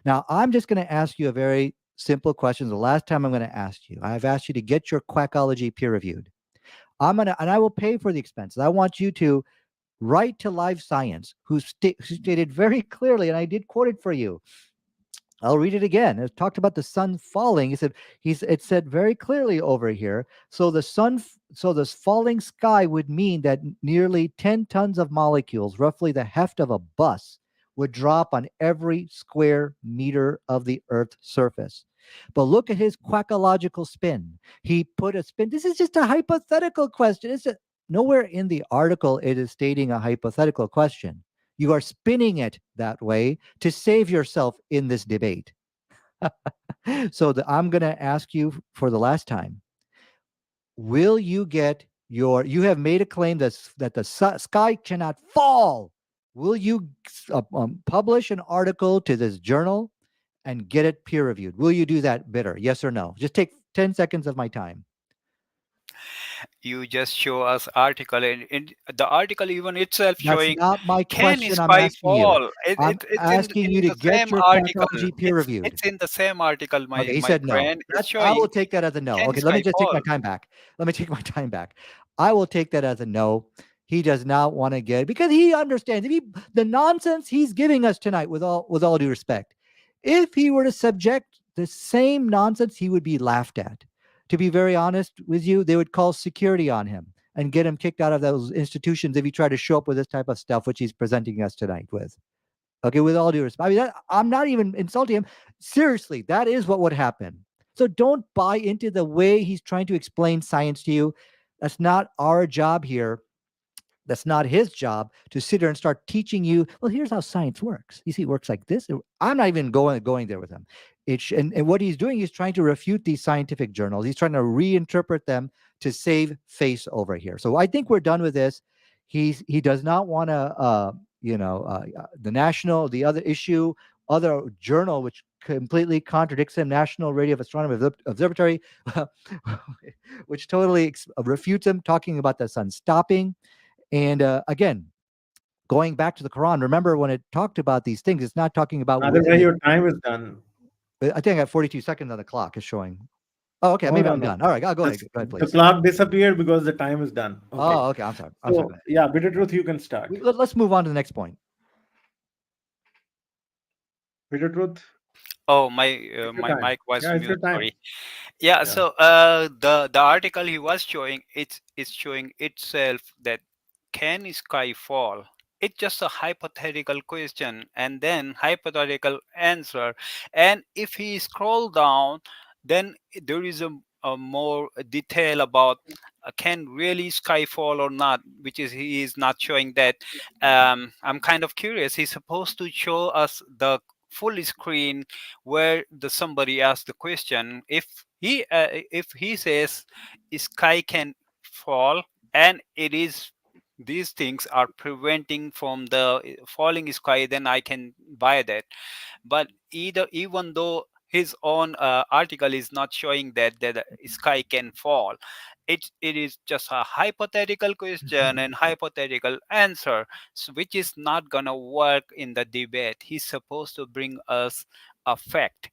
Now, I'm just going to ask you a very simple question. The last time I'm going to ask you, I've asked you to get your quackology peer reviewed. And I will pay for the expenses. I want you to write to Live Science, who stated very clearly, and I did quote it for you. I'll read it again. It talked about the sun falling. It said very clearly over here. So so this falling sky would mean that nearly 10 tons of molecules, roughly the heft of a bus, would drop on every square meter of the Earth's surface. But look at his quackological spin. He put a spin. This is just a hypothetical question. Nowhere in the article it is stating a hypothetical question. You are spinning it that way to save yourself in this debate. So I'm going to ask you for the last time. Will you get you have made a claim that the sky cannot fall. Will you publish an article to this journal and get it peer reviewed? Will you do that, Bitter? Yes or no? Just take 10 seconds of my time. You just show us article, and the article even itself That's showing not my can question I'm sky asking you. fall. I'm asking In you to the get same your article. quackology peer reviewed. It's in the same article, Okay, he my said no. friend. It's I will showing take that as a no. can Okay, let me sky just take my fall. time back. Let me take my time back. I will take that as a no. He does not want to get because he understands the nonsense he's giving us tonight, with all due respect. If he were to subject the same nonsense, he would be laughed at. to be very honest with you, they would call security on him and get him kicked out of those institutions if he tried to show up with this type of stuff, which he's presenting us tonight with. Okay, with all due respect, I mean, I'm not even insulting him. Seriously, that is what would happen. So don't buy into the way he's trying to explain science to you. That's not our job here. That's not his job to sit there and start teaching you. Well, here's how science works. You see, it works like this. I'm not even going there with him. And what he's doing is trying to refute these scientific journals. He's trying to reinterpret them to save face over here. So I think we're done with this. He does not want to, the national, the other issue, other journal which completely contradicts him, National Radio of Astronomy Observatory, which totally refutes him, talking about the sun stopping. And again, going back to the Quran, remember when it talked about these things, it's not talking about Nadir within bhai, it. your time is done. I think I got 42 seconds on the clock is showing. Oh, okay. No, Maybe no, I'm no. done. All right. I'll go ahead. That's- Go ahead, The please. clock disappeared because the time is done. Okay. Oh, okay. I'm sorry. I'm sorry. Go So, yeah, Bitter Truth, you can start. ahead. Let's move on to the next point. Bitter Truth, Oh, my it's your my time. mic was Yeah, it's your mute. time. Sorry. Yeah. Yeah. So the article he was showing, it's showing itself that can sky fall? It's just a hypothetical question and then hypothetical answer. And if he scroll down, then there is a more detail about can really sky fall or not, which is he is not showing that. I'm kind of curious. He's supposed to show us the full screen where the somebody asks the question. If he says sky can fall and it is these things are preventing from the falling sky, then I can buy that. But either even though his own article is not showing that the sky can fall, it is just a hypothetical question and hypothetical answer, which is not gonna work in the debate. He's supposed to bring us a fact.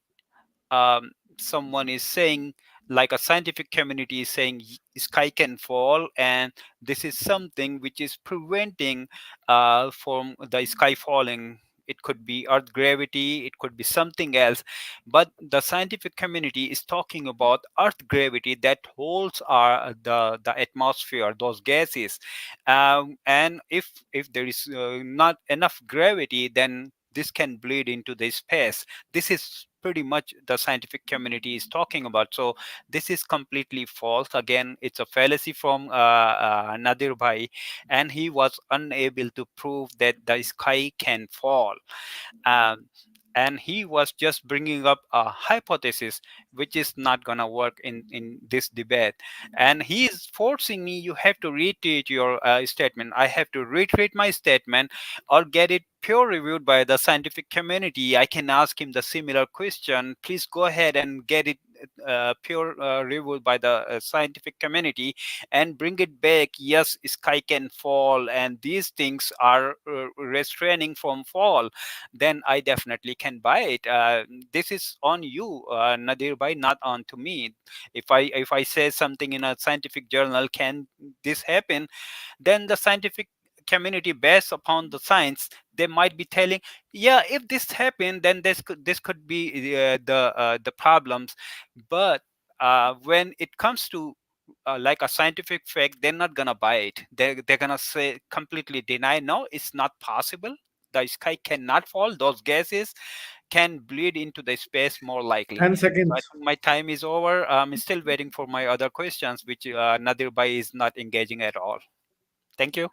Someone is saying, like a scientific community is saying, sky can fall and this is something which is preventing from the sky falling. It could be earth gravity, it could be something else, but the scientific community is talking about earth gravity that holds our the atmosphere, those gases. And if there is not enough gravity, then this can bleed into the space. This is pretty much the scientific community is talking about. So this is completely false. Again, it's a fallacy from Nadir Bhai, and he was unable to prove that the sky can fall. um, and he was just bringing up a hypothesis which is not going to work in this debate. And he is forcing me, you have to retreat your statement, I have to retreat my statement or get it peer reviewed by the scientific community. I can ask him the similar question, please go ahead and get it peer reviewed by the scientific community and bring it back. Yes, sky can fall and these things are restraining from fall, then I definitely can buy it. This is on you, Nadir Bhai, not on to me. If I say something in a scientific journal, can this happen? Then the scientific community, based upon the science, they might be telling, yeah, if this happened, then this could be the problems. But when it comes to like a scientific fact, they're not gonna buy it. They're gonna say, completely deny, no, it's not possible, the sky cannot fall, those gases can bleed into the space more likely. 10 So I seconds. think my time is over. I'm still waiting for my other questions, which Nadir Bhai is not engaging at all. Thank you.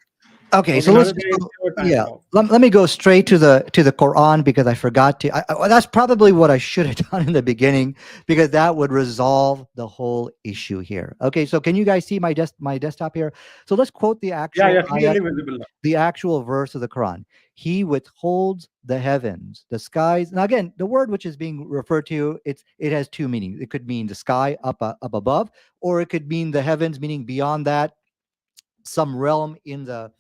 Okay, Okay, so let's Nadir bhai, just it's go, your time yeah. now. Let me go straight to the Quran because I forgot to. Well, that's probably what I should have done in the beginning because that would resolve the whole issue here. Okay, so can you guys see my desktop here? So let's quote the Yeah, actual yeah, ayat, clearly visible now. the actual verse of the Quran. He withholds the heavens, the skies. Now again, the word which is being referred to, it has two meanings. It could mean the sky up above, or it could mean the heavens, meaning beyond that, some realm in the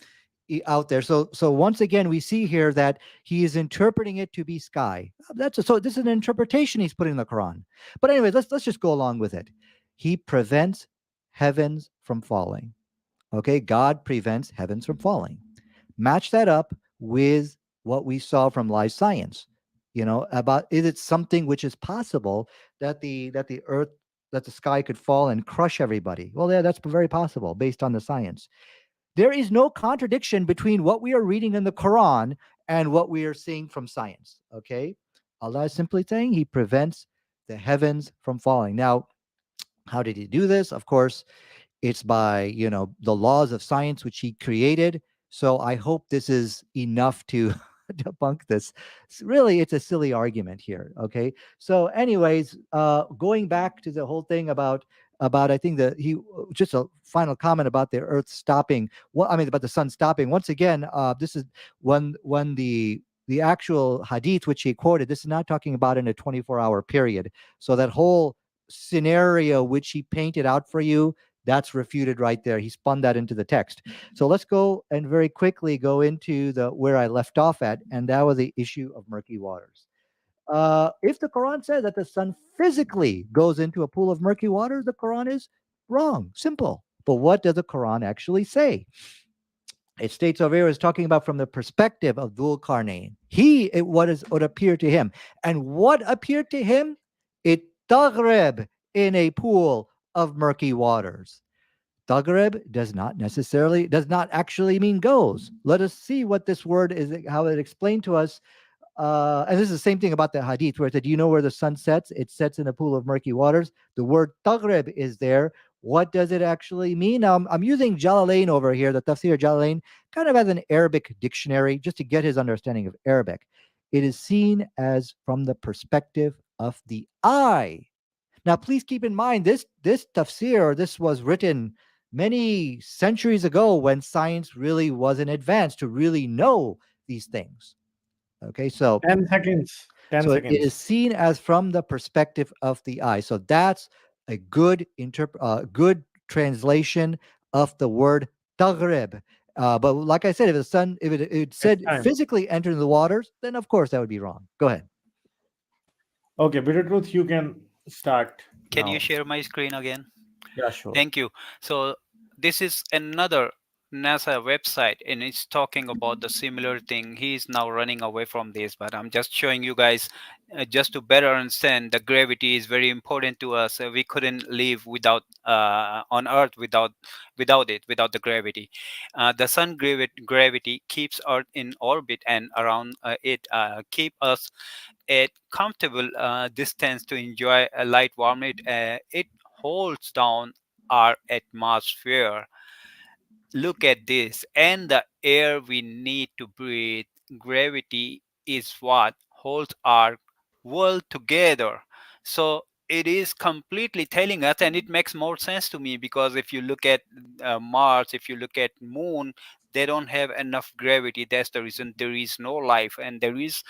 out there. So once again, we see here that he is interpreting it to be sky. So this is an interpretation he's putting in the Quran. But anyway, let's just go along with it. He prevents heavens from falling. Okay, God prevents heavens from falling. Match that up with what we saw from live science. About is it something which is possible that the earth that the sky could fall and crush everybody. Well, yeah, that's very possible based on the science. There is no contradiction between what we are reading in the Quran and what we are seeing from science. Okay. Allah is simply saying he prevents the heavens from falling. Now, how did he do this? Of course, it's by, the laws of science which he created. So I hope this is enough to debunk this. Really, it's a silly argument here. Okay. So, anyways, going back to the whole thing about I think that he just a final comment about the Earth stopping. What I mean about the sun stopping. Once again, this is when the actual hadith which he quoted. This is not talking about in a 24-hour period. So that whole scenario which he painted out for you, that's refuted right there. He spun that into the text. So let's go and very quickly go into the where I left off at, and that was the issue of murky waters. If the Quran says that the sun physically goes into a pool of murky water, the Quran is wrong. Simple. But what does the Quran actually say? It states over here is talking about from the perspective of Dhul Qarnayn. What appeared to him. And what appeared to him? It taghrib in a pool of murky waters. Taghrib does not actually mean goes. Let us see what this word is, how it explained to us. And this is the same thing about the hadith where it said, do you know where the sun sets? It sets in a pool of murky waters. The word taghrib is there. What does it actually mean? Now, I'm using Jalalain over here, the Tafsir Jalalain, kind of as an Arabic dictionary, just to get his understanding of Arabic. It is seen as from the perspective of the eye. Now, please keep in mind this tafsir, this was written many centuries ago when science really wasn't advanced to really know these things. Okay, so 10 seconds. 10 so it is seconds. seen as from the perspective of the eye. So that's a good good translation of the word taghrib. But like I said, if the sun, if it It's said time. physically entering the waters, then of course that would be wrong. Go ahead. Okay, Bitter Truth, you can start Can you now. share my screen again? Yeah, sure. Thank you. So this is another NASA website, and it's talking about the similar thing. He's now running away from this, but I'm just showing you guys just to better understand the gravity is very important to us. We couldn't live without on Earth without the gravity. The sun gravity keeps Earth in orbit and around it keep us at comfortable distance to enjoy a light warmth. It holds down our atmosphere. Look at this, and the air we need to breathe. Gravity is what holds our world together. So it is completely telling us, and it makes more sense to me, because if you look at Mars, if you look at Moon, they don't have enough gravity. That's the reason there is no life, and there is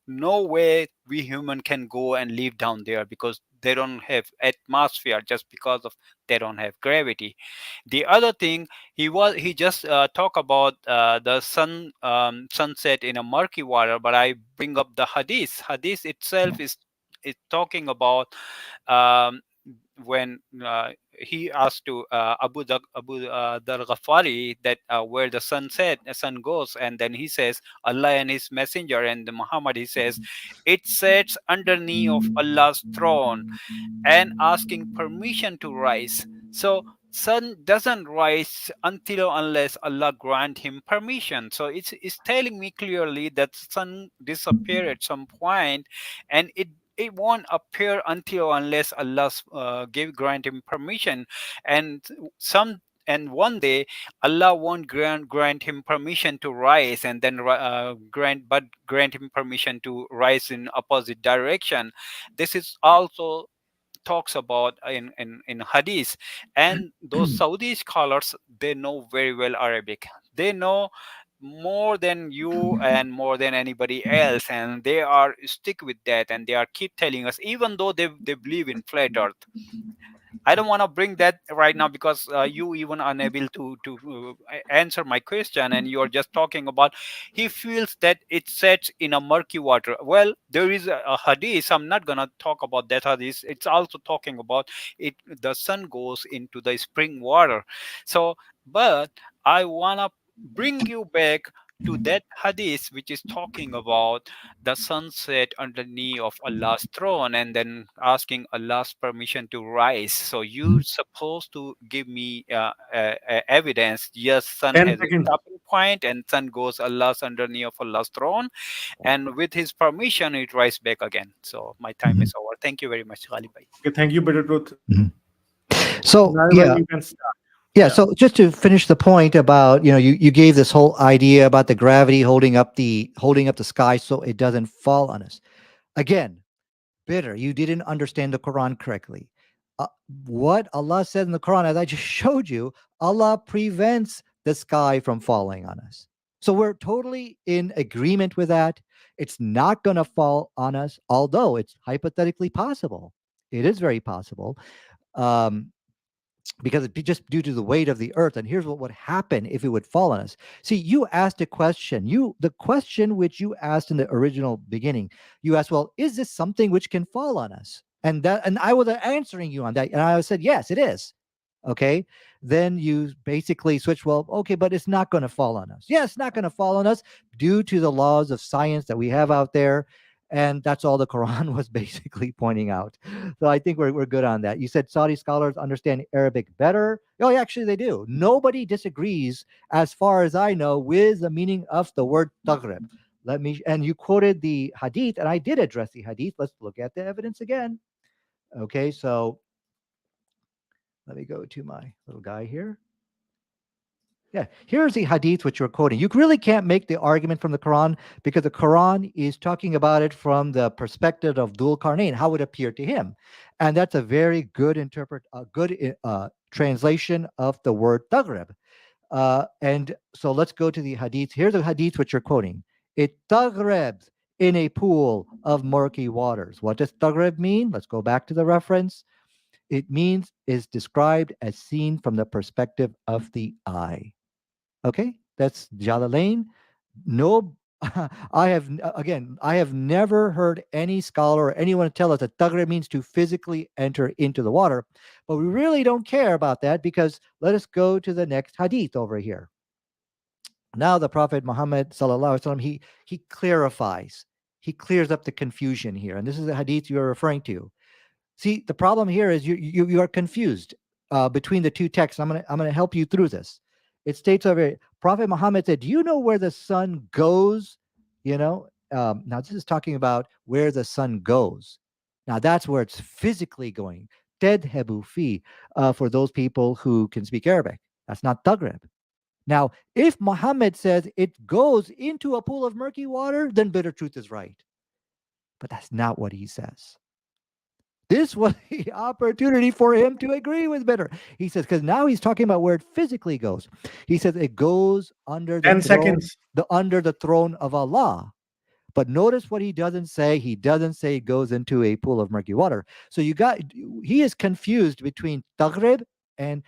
no way we human can go and live down there, because they don't have atmosphere, just because of they don't have gravity. The other thing, he just talk about the sunset in a murky water, but I bring up the hadith itself is talking about um, when he asked to Abu Dhar Ghafari that where the sun goes, and then he says Allah and his messenger, and Muhammad, he says it sets underneath of Allah's throne and asking permission to rise. So sun doesn't rise until or unless Allah grant him permission. So it's telling me clearly that sun disappear at some point, and it won't appear until or unless Allah give grant him permission. And some and one day Allah won't grant him permission to rise, and then grant him permission to rise in opposite direction. This is also talks about in hadith. And those Saudi scholars, they know very well Arabic. They know more than you and more than anybody else, and they are stick with that, and they are keep telling us, even though they believe in flat earth. I don't want to bring that right now, because you even unable to answer my question, and you're just talking about he feels that it sets in a murky water. Well, there is a hadith. I'm not gonna talk about that hadith. It's also talking about it. The sun goes into the spring water. So, but I wanna bring you back to that hadith which is talking about the sunset underneath of Allah's throne and then asking Allah's permission to rise. So you Mhm. supposed to give me evidence. Yes, sun 10 has a seconds. stopping point and sun goes Allah's underneath of Allah's throne, and with His permission it rise back again. So my time Mhm. is over. Thank you very much, Ghalib bhai. Okay, thank you, Bitter Truth. Mhm. So Now yeah, you can start. yeah. Yeah. So just to finish the point about, you gave this whole idea about the gravity holding up the sky so it doesn't fall on us. Again, bitter. You didn't understand the Quran correctly. Uh, what Allah said in the Quran, as I just showed you, Allah prevents the sky from falling on us. So we're totally in agreement with that. It's not going to fall on us, although it's hypothetically possible. It is very possible. Um, because just due to the weight of the earth. And here's what would happen if it would fall on us. See, you asked a question. The question which you asked in the original beginning, you asked, well, is this something which can fall on us? And I was answering you on that, and I said, yes, it is. Okay. Then you basically switch. Well, okay, but it's not going to fall on us. Yeah, it's not going to fall on us due to the laws of science that we have out there. And that's all the Quran was basically pointing out. So I think we're good on that. You said Saudi scholars understand Arabic better. Oh, yeah, actually, they do. Nobody disagrees, as far as I know, with the meaning of the word taghrib. And you quoted the hadith, and I did address the hadith. Let's look at the evidence again. Okay, so let me go to my little guy here. Yeah, here's the hadith which you're quoting. You really can't make the argument from the Quran because the Quran is talking about it from the perspective of Dhul Qarnayn, how it appeared to him, and that's a very good translation of the word taghrib. And so let's go to the hadith. Here's the hadith which you're quoting. It taghribs in a pool of murky waters. What does taghrib mean? Let's go back to the reference. It means is described as seen from the perspective of the eye. Okay, that's Jalalain. No, I have never heard any scholar or anyone tell us that tagra means to physically enter into the water, but we really don't care about that because let us go to the next hadith over here. Now the Prophet Muhammad sallallahu alaihi wasallam he clarifies, he clears up the confusion here, and this is the hadith you are referring to. See, the problem here is you are confused between the two texts. I'm gonna help you through this. It states over here, Prophet Muhammad said, "Do you know where the sun goes?" Now this is talking about where the sun goes. Now that's where it's physically going. Tadhabu fi for those people who can speak Arabic. That's not tagrib. Now, if Muhammad says it goes into a pool of murky water, then bitter truth is right. But that's not what he says. This was the opportunity for him to agree with bitter. He says, because now he's talking about where it physically goes. He says it goes under the 10 throne, seconds. under the throne of Allah. But notice what he doesn't say. He doesn't say it goes into a pool of murky water. So he is confused between taghrib and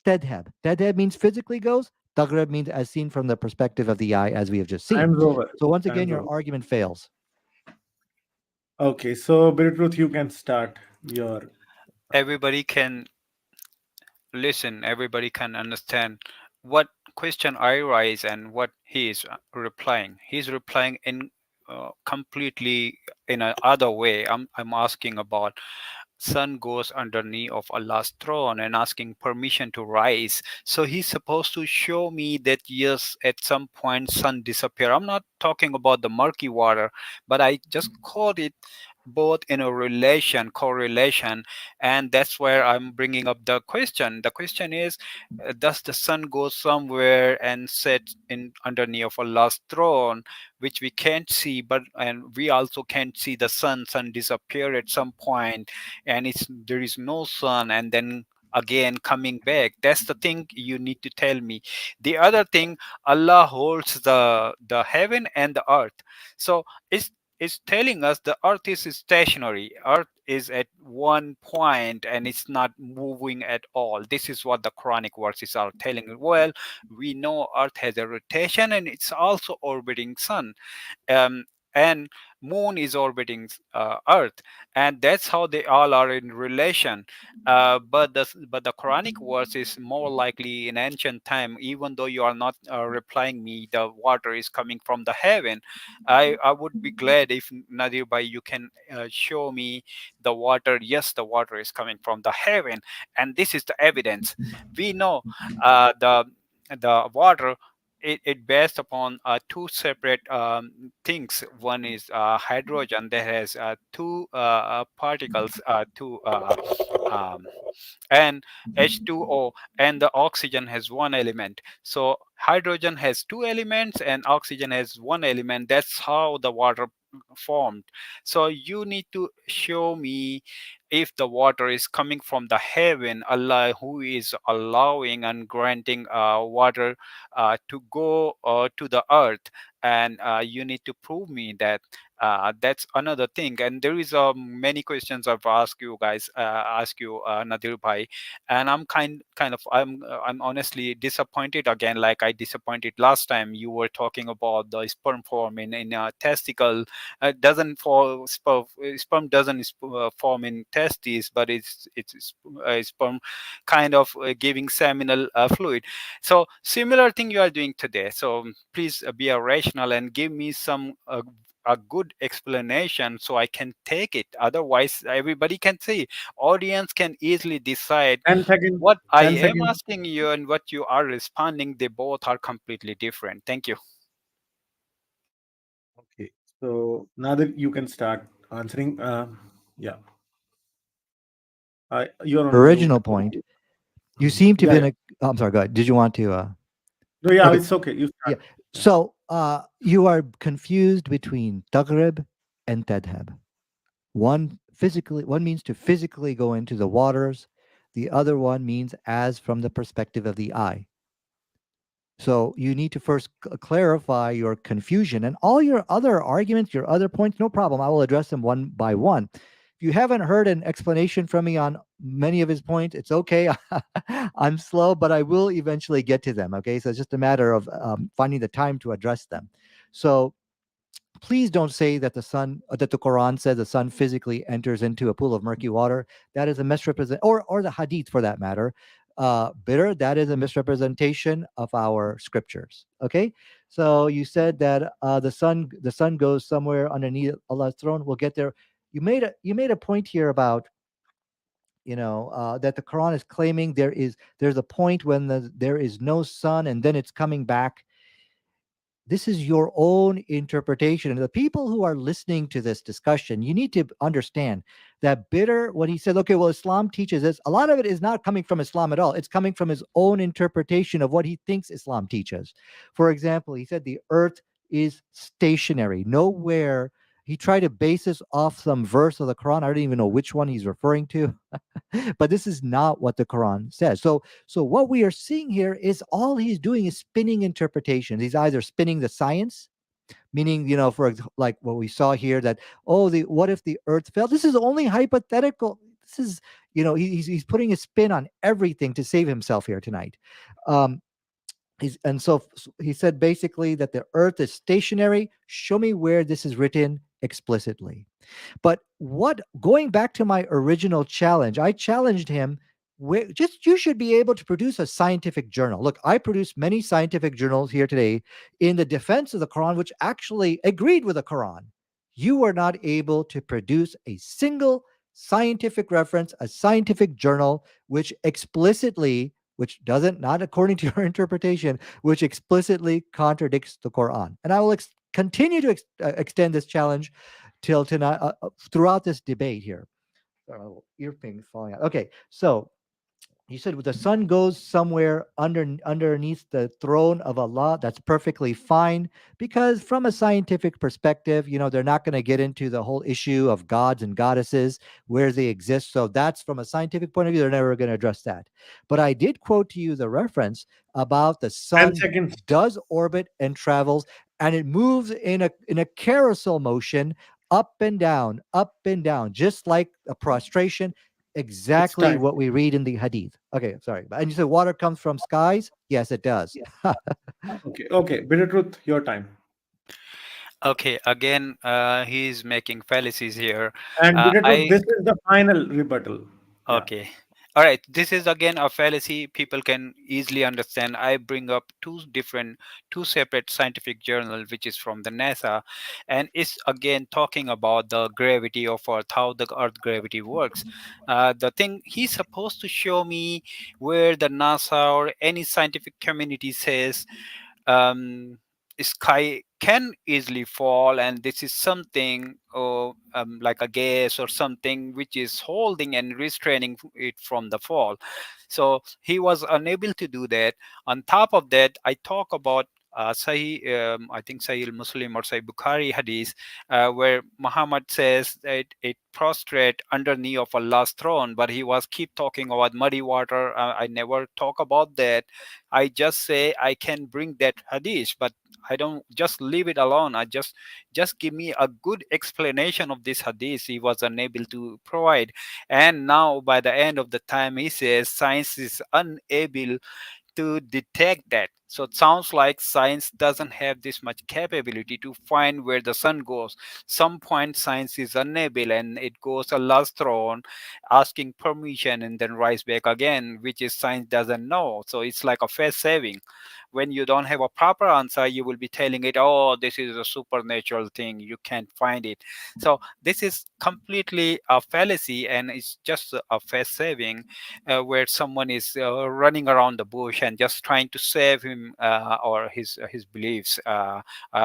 tadhab. Tadhab means physically goes. Taghrib means as seen from the perspective of the eye, as we have just seen. Time's over. So once again, Time's your over. argument fails. Okay, so Bitter Truth, you can start your. Everybody can listen, everybody can understand what question I raise and what he is replying. He's replying in completely in a other way. I'm asking about sun goes underneath of Allah's throne and asking permission to rise. So he's supposed to show me that yes, at some point sun disappear. I'm not talking about the murky water, but I just called it both in a correlation, and that's where I'm bringing up the question. The question is, does the sun go somewhere and set in underneath of Allah's throne, which we can't see, but and we also can't see the sun disappear at some point, and there is no sun, and then again coming back. That's the thing you need to tell me. The other thing, Allah holds the heaven and the earth. So it's telling us the earth is stationary. Earth is at one point and it's not moving at all. This is what the Quranic verses are telling. Well, we know earth has a rotation and it's also orbiting sun. um, and moon is orbiting earth, and that's how they all are in relation. But the Quranic verse is more likely in ancient time. Even though you are not replying me, the water is coming from the heaven. I would be glad if, Nadir Bhai, you can show me the water. Yes, the water is coming from the heaven, and this is the evidence. We know the water, it based upon two separate things. One is hydrogen that has two particles, two um, and H2O, and the oxygen has one element. So hydrogen has two elements and oxygen has one element. That's how the water formed. So you need to show me if the water is coming from the heaven, Allah who is allowing and granting water to go to the earth, and you need to prove me that. That's another thing, and there is many questions I've asked you guys, ask you, Nadir Bhai, and I'm honestly disappointed again, like I disappointed last time. You were talking about the sperm form in a testicle. Doesn't for sperm doesn't form in testes, but it's sperm kind of giving seminal fluid. So similar thing you are doing today. So please be a rational and give me some a good explanation so I can take it. Otherwise, everybody can see. Audience can easily decide 10 seconds. what I 10 am seconds. asking you and what you are responding. They both are completely different. Thank you. Okay. So now that you can start answering, yeah, you're on mute. Original point. You seem to Yeah, be yeah. in a. Oh, I'm sorry. Go ahead. Did you want to? No, yeah, Okay. it's okay. You Yeah. start. Yeah. So you are confused between taghrib and tadhab. One means to physically go into the waters. The other one means as from the perspective of the eye. So you need to first clarify your confusion and all your other arguments, your other points. No problem. I will address them one by one. If you haven't heard an explanation from me on many of his points, it's okay. I'm slow, but I will eventually get to them. Okay. So it's just a matter of finding the time to address them. So please don't say that that the Quran says the sun physically enters into a pool of murky water. That is a misrepresent, or the Hadith for that matter. Bitter, that is a misrepresentation of our scriptures. Okay, so you said that the sun goes somewhere underneath Allah's throne. We'll get there. You made a point here about that the Quran is claiming there's a point when there is no sun and then it's coming back. This is your own interpretation. And the people who are listening to this discussion, you need to understand that Bitter, when he said, okay, well, Islam teaches this, a lot of it is not coming from Islam at all. It's coming from his own interpretation of what he thinks Islam teaches. For example, he said the earth is stationary. Nowhere. He tried to base this off some verse of the Quran. I don't even know which one he's referring to. But this is not what the Quran says. So what we are seeing here is all he's doing is spinning interpretations. He's either spinning the science, meaning, like what we saw here, that the what if the earth fell? This is only hypothetical. This is, he's putting a spin on everything to save himself here tonight. Um, so he said basically that the earth is stationary. Show me where this is written explicitly. But going back to my original challenge, I challenged him. You should be able to produce a scientific journal. Look, I produced many scientific journals here today in the defense of the Quran, which actually agreed with the Quran. You are not able to produce a single scientific reference, a scientific journal, which doesn't, not according to your interpretation, which explicitly contradicts the Quran. And I will continue to extend this challenge till tonight, throughout this debate here. Oh, earping falling out. Okay, so you said the sun goes somewhere underneath the throne of Allah. That's perfectly fine, because from a scientific perspective, they're not going to get into the whole issue of gods and goddesses, where they exist. So that's, from a scientific point of view, they're never going to address that. But I did quote to you the reference about the 10 sun seconds. does orbit and travels, and it moves in a carousel motion, up and down, just like a prostration. It's Exactly time. what we read in the Hadith. Okay, sorry. And you said water comes from skies? Yes, it does. Okay. Okay. Bitter truth, your time. Okay, again, he's making fallacies here. And bitter truth, I this is the final rebuttal. Yeah. Okay. All right. This is again a fallacy people can easily understand. I bring up two separate scientific journals, which is from the NASA, and it's again talking about the gravity of Earth, how the Earth gravity works. The thing he's supposed to show me where the NASA or any scientific community says sky can easily fall, and this is something like a gas or something which is holding and restraining it from the fall. So he was unable to do that. On top of that, I talk about Sahih, I think Sahih Muslim or Sahih Bukhari hadith, where Muhammad says that it prostrate underneath of Allah's throne, but he was keep talking about muddy water. I never talk about that. I just say I can bring that hadith, but I don't just leave it alone. I just give me a good explanation of this hadith. He was unable to provide, and now by the end of the time, he says science is unable to detect that. So it sounds like science doesn't have this much capability to find where the sun goes. Some point science is unable and it goes a last throne asking permission and then rise back again, which is science doesn't know. So it's like a face saving. When you don't have a proper answer, you will be telling it, oh, this is a supernatural thing. You can't find it. So this is completely a fallacy and it's just a face saving where someone is running around the bush and just trying to save him or his beliefs.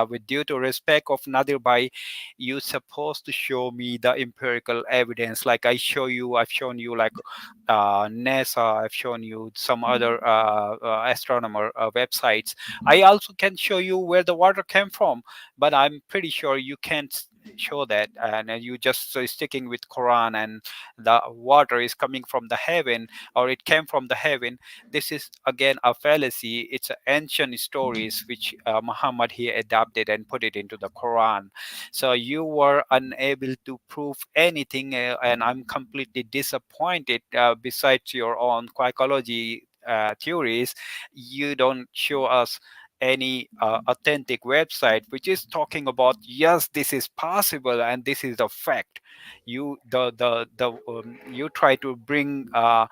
With due to respect of Nadir Bhai, you supposed to show me the empirical evidence. Like I've shown you like NASA. I've shown you some other astronomer websites. I also can show you where the water came from, but I'm pretty sure you can't show that, and you just sticking with Quran and the water is coming from the heaven or it came from the heaven. This is again a fallacy. It's ancient stories which Muhammad he adapted and put it into the Quran. So you were unable to prove anything, and I'm completely disappointed. Besides your own psychology theories, you don't show us any authentic website which is talking about yes, this is possible and this is the fact. You try to bring a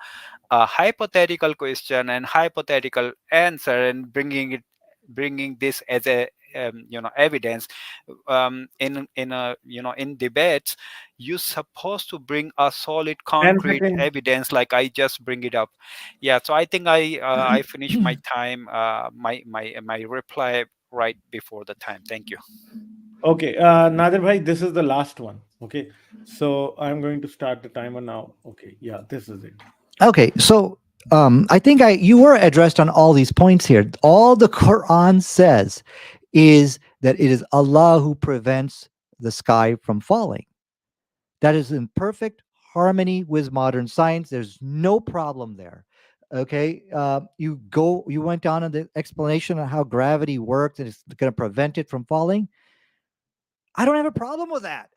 hypothetical question and hypothetical answer and bringing this as a evidence in debates. You're supposed to bring a solid 10 concrete seconds. evidence like I just bring it up. Yeah, so I think I finished my time, my reply right before the time. Thank you. Okay, Nadir bhai, this is the last one. Okay, so I'm going to start the timer now. Okay, yeah, this is it. Okay, so I think you were addressed on all these points here. All the Quran says is that it is Allah who prevents the sky from falling. That is in perfect harmony with modern science. There's no problem there. Okay, you went on in the explanation on how gravity works and it's going to prevent it from falling. I don't have a problem with that.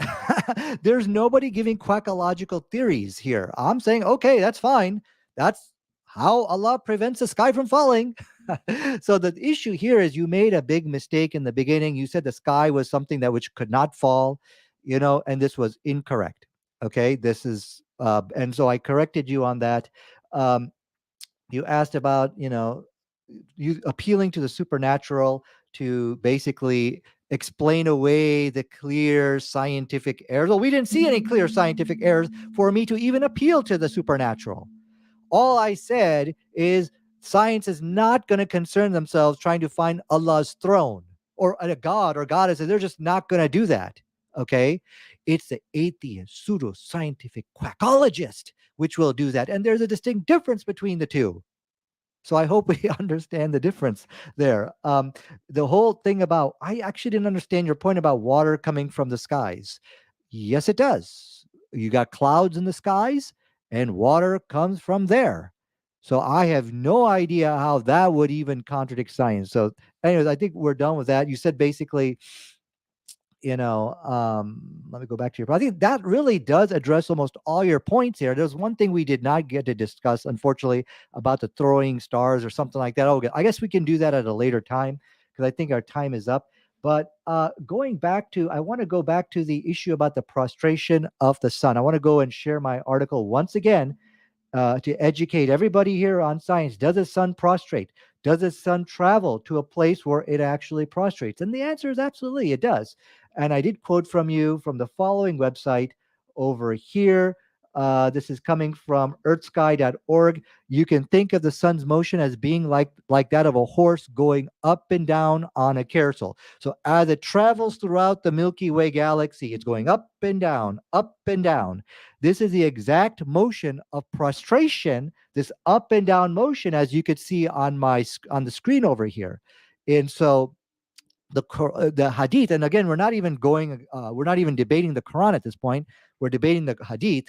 There's nobody giving quackological theories here. I'm saying, okay, that's fine. That's how Allah prevents the sky from falling. So the issue here is you made a big mistake in the beginning. You said the sky was something that which could not fall, and this was incorrect. Okay, this is, and so I corrected you on that. Um, you asked about, you appealing to the supernatural to basically explain away the clear scientific errors. Well, we didn't see any clear scientific errors for me to even appeal to the supernatural. All I said is science is not going to concern themselves trying to find Allah's throne or a god or goddesses. They're just not going to do that. Okay. It's the atheist, pseudo scientific quackologist which will do that. And there's a distinct difference between the two. So I hope we understand the difference there. The whole thing about, I actually didn't understand your point about water coming from the skies. Yes, it does. You got clouds in the skies and water comes from there. So I have no idea how that would even contradict science. So anyways, I think we're done with that. You said basically, let me go back to your, I think that really does address almost all your points here. There's one thing we did not get to discuss, unfortunately, about the throwing stars or something like that. Oh, I guess we can do that at a later time because I think our time is up. But going back to, I want to go back to the issue about the prostration of the sun. I want to go and share my article once again to educate everybody here on science. Does the sun prostrate? Does the sun travel to a place where it actually prostrates? And the answer is absolutely it does. And I did quote from you from the following website over here. This is coming from earthsky.org. You can think of the sun's motion as being like that of a horse going up and down on a carousel. So as it travels throughout the Milky Way galaxy, it's going up and down, up and down. This is the exact motion of prostration, this up and down motion, as you could see on on the screen over here. And so the hadith, and again, we're not even debating the Quran at this point. We're debating the hadith.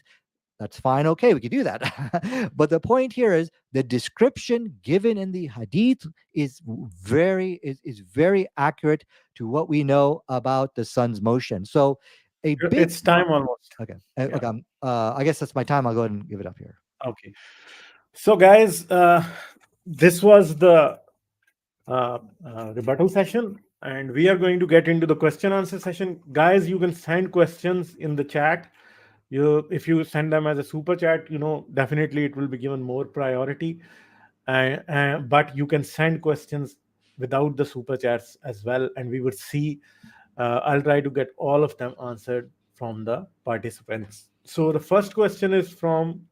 That's fine. Okay, we can do that. But the point here is the description given in the hadith is very accurate to what we know about the sun's motion. So a big It's time almost. okay. Yeah. Okay. I guess that's my time. I'll go ahead and give it up here. Okay. So, guys, this was the rebuttal session, and we are going to get into the question answer session. Guys, you can send questions in the chat. If you send them as a super chat, definitely it will be given more priority. But you can send questions without the super chats as well, and we would see. I'll try to get all of them answered from the participants. So the first question is from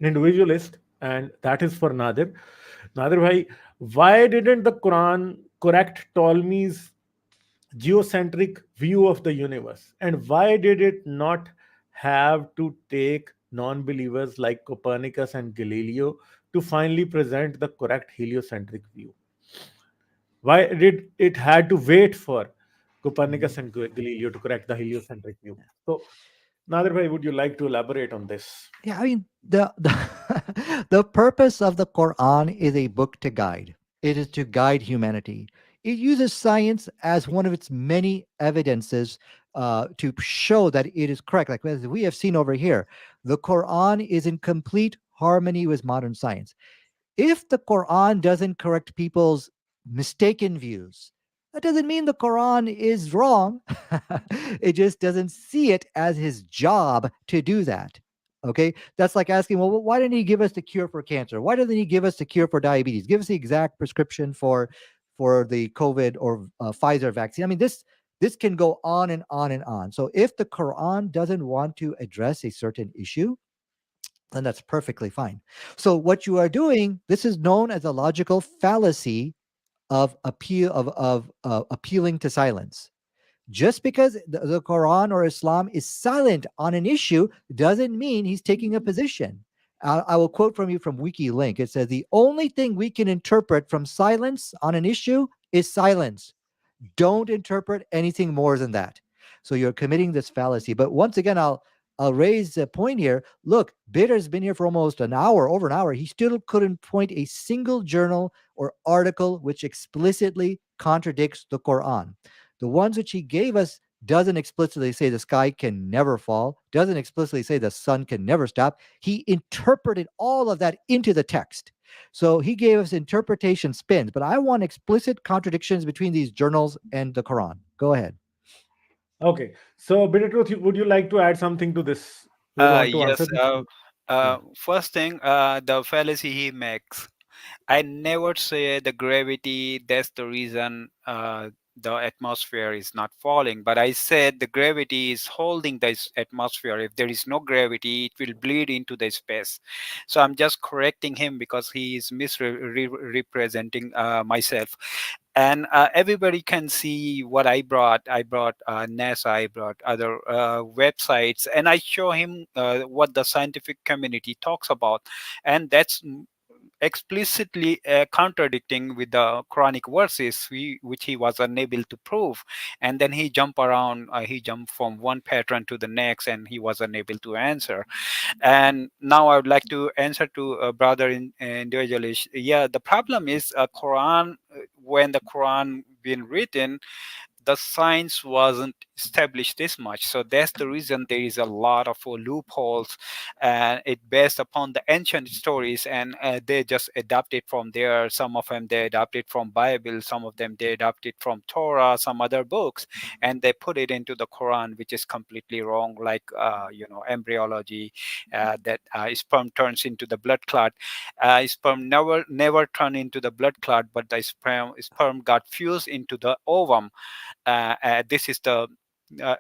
an individualist, and that is for Nadir. Nadir bhai, why didn't the Quran correct Ptolemy's geocentric view of the universe? And why did it not have to take non believers like Copernicus and Galileo to finally present the correct heliocentric view? Why did it had to wait for Copernicus and Galileo to correct the heliocentric view? So, Nadir bhai, would you like to elaborate on this? Yeah, I mean the purpose of the Quran is a book to guide. It is to guide humanity. It uses science as one of its many evidences to show that it is correct. Like as we have seen over here, the Quran is in complete harmony with modern science. If the Quran doesn't correct people's mistaken views, that doesn't mean the Quran is wrong. It just doesn't see it as his job to do that. Okay, that's like asking, well, why didn't he give us the cure for cancer? Why doesn't he give us the cure for diabetes? Give us the exact prescription for the COVID or Pfizer vaccine. I mean, this can go on and on and on. So if the Quran doesn't want to address a certain issue, then that's perfectly fine. So what you are doing, this is known as a logical fallacy of appealing to silence. Just because the Quran or Islam is silent on an issue doesn't mean he's taking a position. I will quote from you from WikiLink. It says the only thing we can interpret from silence on an issue is silence. Don't interpret anything more than that. So you're committing this fallacy. But once again, I'll raise a point here. Look, Bitter's been here for almost an hour, over an hour. He still couldn't point a single journal or article which explicitly contradicts the Quran. The ones which he gave us doesn't explicitly say the sky can never fall, doesn't explicitly say the sun can never stop. He interpreted all of that into the text. So he gave us interpretation spins, but I want explicit contradictions between these journals and the Quran. Go ahead. Okay. So, Bitter Truth, would you like to add something to this? You would want to answer Yes. this? Yeah. First thing, the fallacy he makes. I never say the gravity, that's the reason the atmosphere is not falling. But I said the gravity is holding this atmosphere. If there is no gravity, it will bleed into the space. So I'm just correcting him because he is misrepresenting myself. And everybody can see what I brought. I brought NASA, I brought other websites, and I show him what the scientific community talks about. And that's explicitly contradicting with the Quranic verses, which he was unable to prove. And then he jumped around, he jumped from one pattern to the next, and he was unable to answer. And now I would like to answer to a brother in individually. Yeah, the problem is Quran. When the Quran been written, the science wasn't established this much. So that's the reason there is a lot of loopholes, and it based upon the ancient stories, and they just adapted from there. Some of them they adapted from Bible, some of them they adapted from Torah, some other books, and they put it into the Quran, which is completely wrong. Like embryology, that sperm turns into the blood clot. Sperm never turn into the blood clot, but the sperm got fused into the ovum. This is the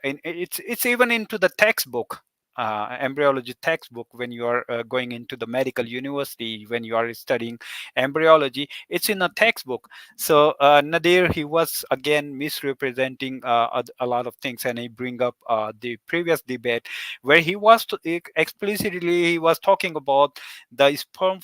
it's even into the textbook, embryology textbook. When you are going into the medical university, when you are studying embryology, it's in a textbook. So Nadir, he was again misrepresenting a lot of things, and he bring up the previous debate where he was explicitly he was talking about the sperm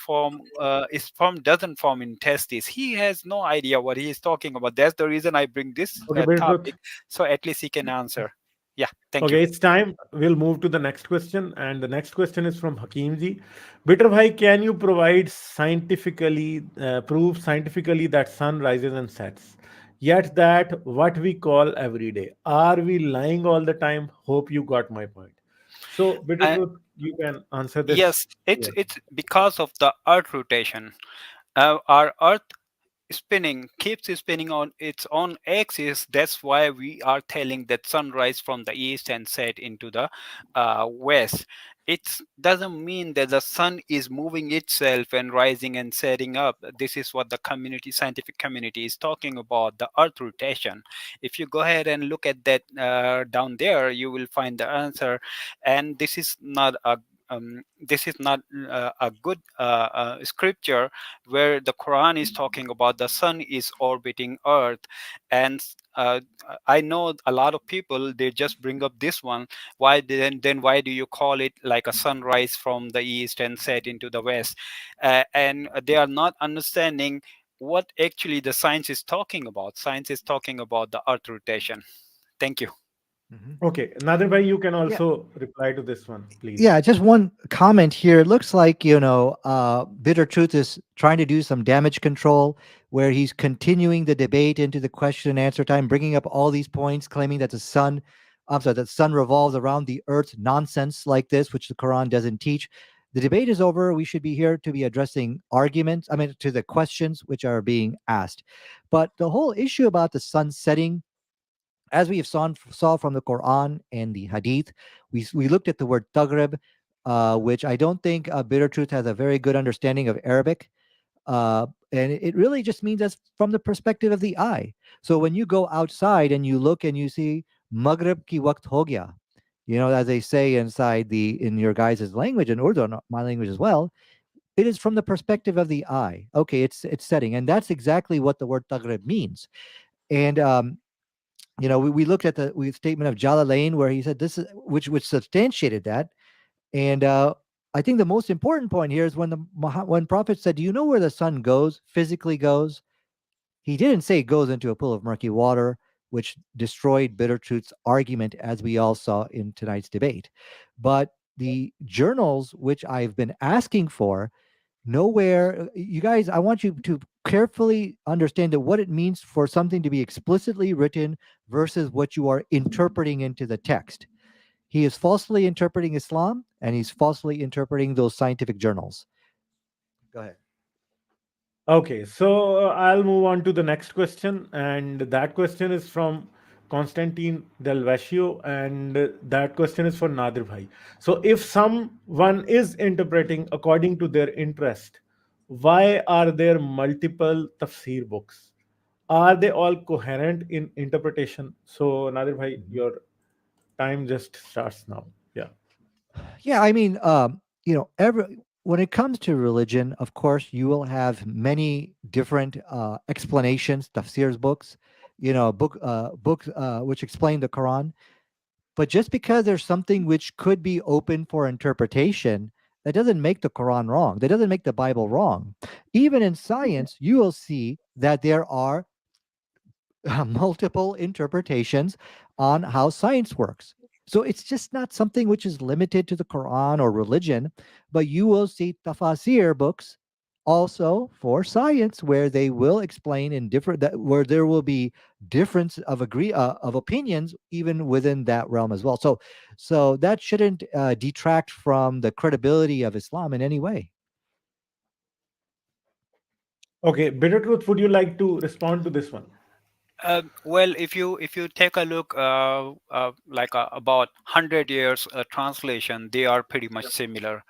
doesn't form in testes. He has no idea what he is talking about. That's the reason I bring this Okay, Bitter Truth. topic, so at least he can answer. Yeah, thank you. Okay, it's time. We'll move to the next question. And the next question is from Hakimji. Bitter Bhai, can you provide scientifically, proof scientifically that sun rises and sets? Yet that what we call every day. Are we lying all the time? Hope you got my point. So, Bitter uh, Truth, you can answer this. yes, it's Yeah. it's because of the earth rotation. Our earth spinning keeps spinning on its own axis. That's why we are telling that sunrise from the east and set into the west. It doesn't mean that the sun is moving itself and rising and setting up. This is what the community, scientific community, is talking about, the earth rotation. If you go ahead and look at that down there, you will find the answer. And this is not a good scripture where the Quran is talking about the sun is orbiting Earth. And I know a lot of people, they just bring up this one. Why then why do you call it like a sunrise from the east and set into the west? And they are not understanding what actually the science is talking about. Science is talking about the Earth rotation. Thank you. Mhm. Okay, Nadir Bhai, you can Yeah. also reply to this one, please. Yeah, just one comment here. It looks like, Bitter Truth is trying to do some damage control where he's continuing the debate into the question and answer time, bringing up all these points, claiming that the sun revolves around the earth, nonsense like this, which the Quran doesn't teach. The debate is over. We should be here to be addressing arguments, I mean, to the questions which are being asked. But the whole issue about the sun setting, as we have saw from the Quran and the Hadith, we looked at the word taghrib, which I don't think Bitter Truth has a very good understanding of Arabic. And it really just means that's from the perspective of the eye. So when you go outside and you look and you see Maghrib ki waqt ho gaya, as they say in your guys' language and Urdu, my language as well, it is from the perspective of the eye. Okay, it's setting, and that's exactly what the word taghrib means. And we looked at the statement of Jalalain where he said this is which substantiated that. And I think the most important point here is when Prophet said, "Do you know where the sun goes? Physically goes." He didn't say it goes into a pool of murky water, which destroyed Bitter Truth's argument, as we all saw in tonight's debate. But the journals, which I've been asking for, nowhere, you guys, I want you to carefully understand that what it means for something to be explicitly written versus what you are interpreting into the text. He is falsely interpreting Islam and he's falsely interpreting those scientific journals. Go ahead. Okay, so I'll move on to the next question, and that question is from Constantine Del Vecchio, and that question is for Nadir Bhai. So, if someone is interpreting according to their interest, why are there multiple tafsir books? Are they all coherent in interpretation? So, Nadir Bhai, Mhm. your time just starts now. Yeah. Yeah, I mean, every when it comes to religion, of course, you will have many different explanations, tafsirs books, books which explain the Quran. But just because there's something which could be open for interpretation, that doesn't make the Quran wrong. That doesn't make the Bible wrong. Even in science, you will see that there are multiple interpretations on how science works. So it's just not something which is limited to the Quran or religion, but you will see tafasir books also for science, where they will explain in different that where there will be difference of of opinions even within that realm as well. So that shouldn't detract from the credibility of Islam in any way. Okay, Bitter Truth, would you like to respond to this one? Well, if you take a look, like about 100 years translation, they are pretty much similar.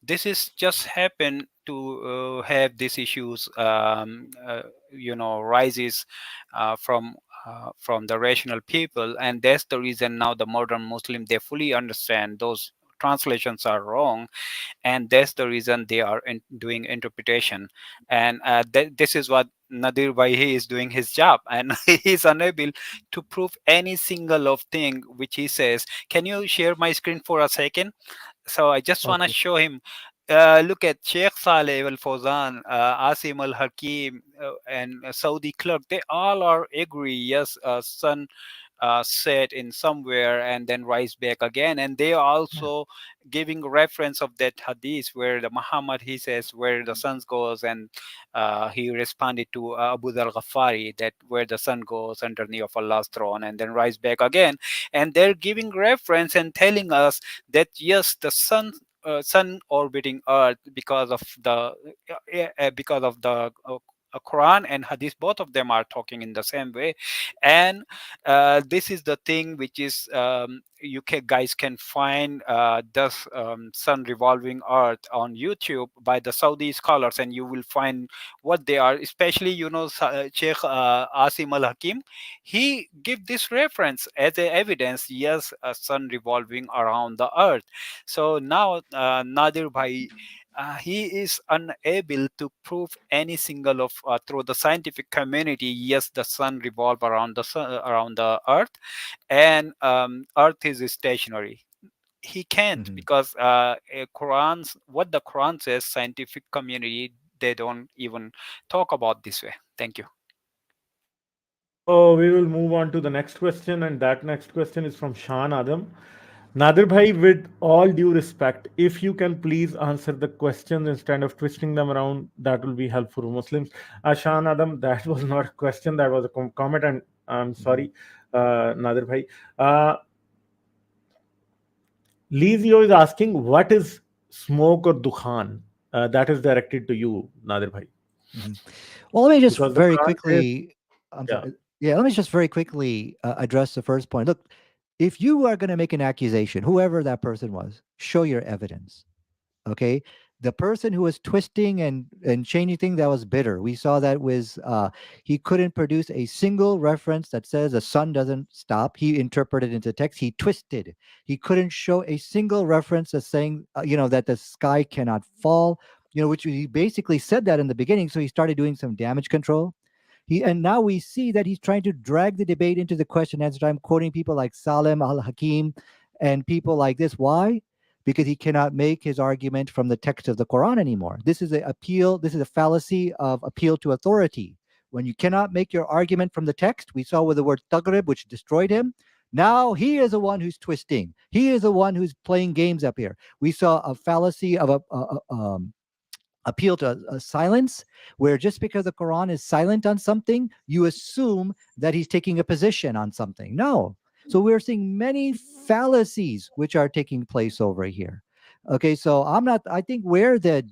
This is just happen to have these issues, rises from the rational people, and that's the reason now the modern Muslim, they fully understand those translations are wrong, and that's the reason they are doing interpretation. And this is what Nadir Bhai is doing his job, and he is unable to prove any single of thing which he says. Can you share my screen for a second? So I just want to Okay. show him. Look at Sheikh Saleh Al Fawzan, Asim Al Hakim, and Saudi clerk. They all are agree. Yes, sun set in somewhere and then rise back again. And they are Yeah. also giving reference of that hadith where the Muhammad, he says where the sun goes, and he responded to Abu Dhal Ghaffari that where the sun goes underneath of Allah's throne and then rise back again. And they're giving reference and telling us that yes, the sun orbiting earth because of the Quran and Hadith, both of them are talking in the same way. And this is the thing which is, guys can find this sun revolving earth on YouTube by the Saudi scholars, and you will find what they are, especially Sheikh Asim Al Hakim. He give this reference as a evidence, yes, a sun revolving around the earth. So now Nadir Bhai, he is unable to prove any single of through the scientific community, yes, the sun revolve around the sun, around the earth, and earth is stationary. He can't, Mhm. because Quran's, what the Quran says, scientific community, they don't even talk about this way. Thank you. So we will move on to the next question, and that next question is from Shan Adam. Nadir Bhai, with all due respect, if you can please answer the questions instead of twisting them around, that will be helpful for Muslims. Shan Adam, that was not a question, that was a comment, and I'm Mhm. sorry, Nadir Bhai. Uh, Lizio is asking, what is smoke or dukhan? That is directed to you, Nadir Bhai, Mhm. Well, let me just because the very Quran says, quickly. I'm yeah. sorry. Yeah, let me just very quickly address the first point. Look, if you are going to make an accusation, whoever that person was, show your evidence. Okay, the person who was twisting and changing things, that was bitter. We saw that was he couldn't produce a single reference that says the sun doesn't stop. He interpreted into text. He twisted. He couldn't show a single reference as saying that the sky cannot fall. Which he basically said that in the beginning. So he started doing some damage control. And now we see that he's trying to drag the debate into the question and answer time, quoting people like Salem Al Hakim and people like this. Why? Because he cannot make his argument from the text of the Quran anymore. This is an appeal. This is a fallacy of appeal to authority. When you cannot make your argument from the text, we saw with the word tagrib, which destroyed him. Now he is the one who's twisting. He is the one who's playing games up here. We saw a fallacy of appeal to silence, where just because the Quran is silent on something, you assume that he's taking a position on something. No. So we're seeing many fallacies which are taking place over here. Okay, so I think where the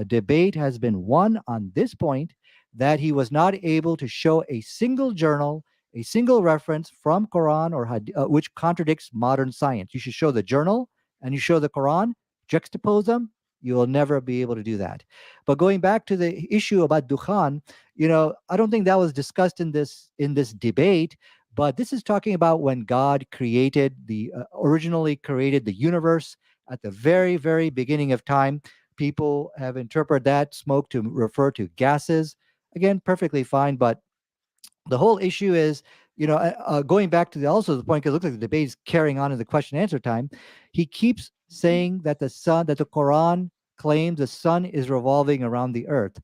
debate has been won on this point, that he was not able to show a single journal, a single reference from Quran or which contradicts modern science. You should show the journal and you show the Quran, juxtapose them. You will never be able to do that. But going back to the issue about Dukhan, I don't think that was discussed in this debate. But this is talking about when God originally created the universe at the very, very beginning of time. People have interpreted that smoke to refer to gases. Again, perfectly fine. But the whole issue is, going back to also the point, because it looks like the debate is carrying on in the question and answer time. He keeps saying that the Quran claims the sun is revolving around the earth.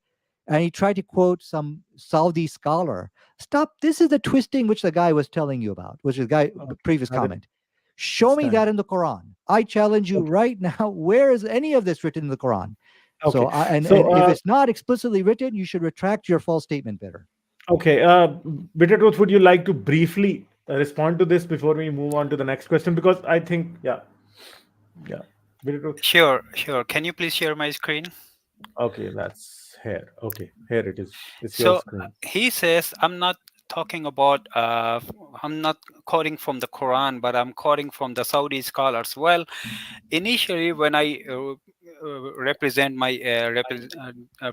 And he tried to quote some Saudi scholar. Stop. This is the twisting which the guy was telling you about, which is the guy, previous Nadir, comment. Show me stand. that in the Quran. I challenge you Okay. right now. Where is any of this written in the Quran? So, Okay. and So if it's not explicitly written, you should retract your false statement, Bitter. okay, Bitter Truth, would you like to briefly respond to this before we move on to the next question? Because I think, yeah, yeah, Bitter Truth. Sure. Can you please share my screen? Okay, that's here. Okay, here it is. It's your So screen. he says, talking about, I'm not quoting from the Quran, but I'm quoting from the Saudi scholars. Well, initially when I represent my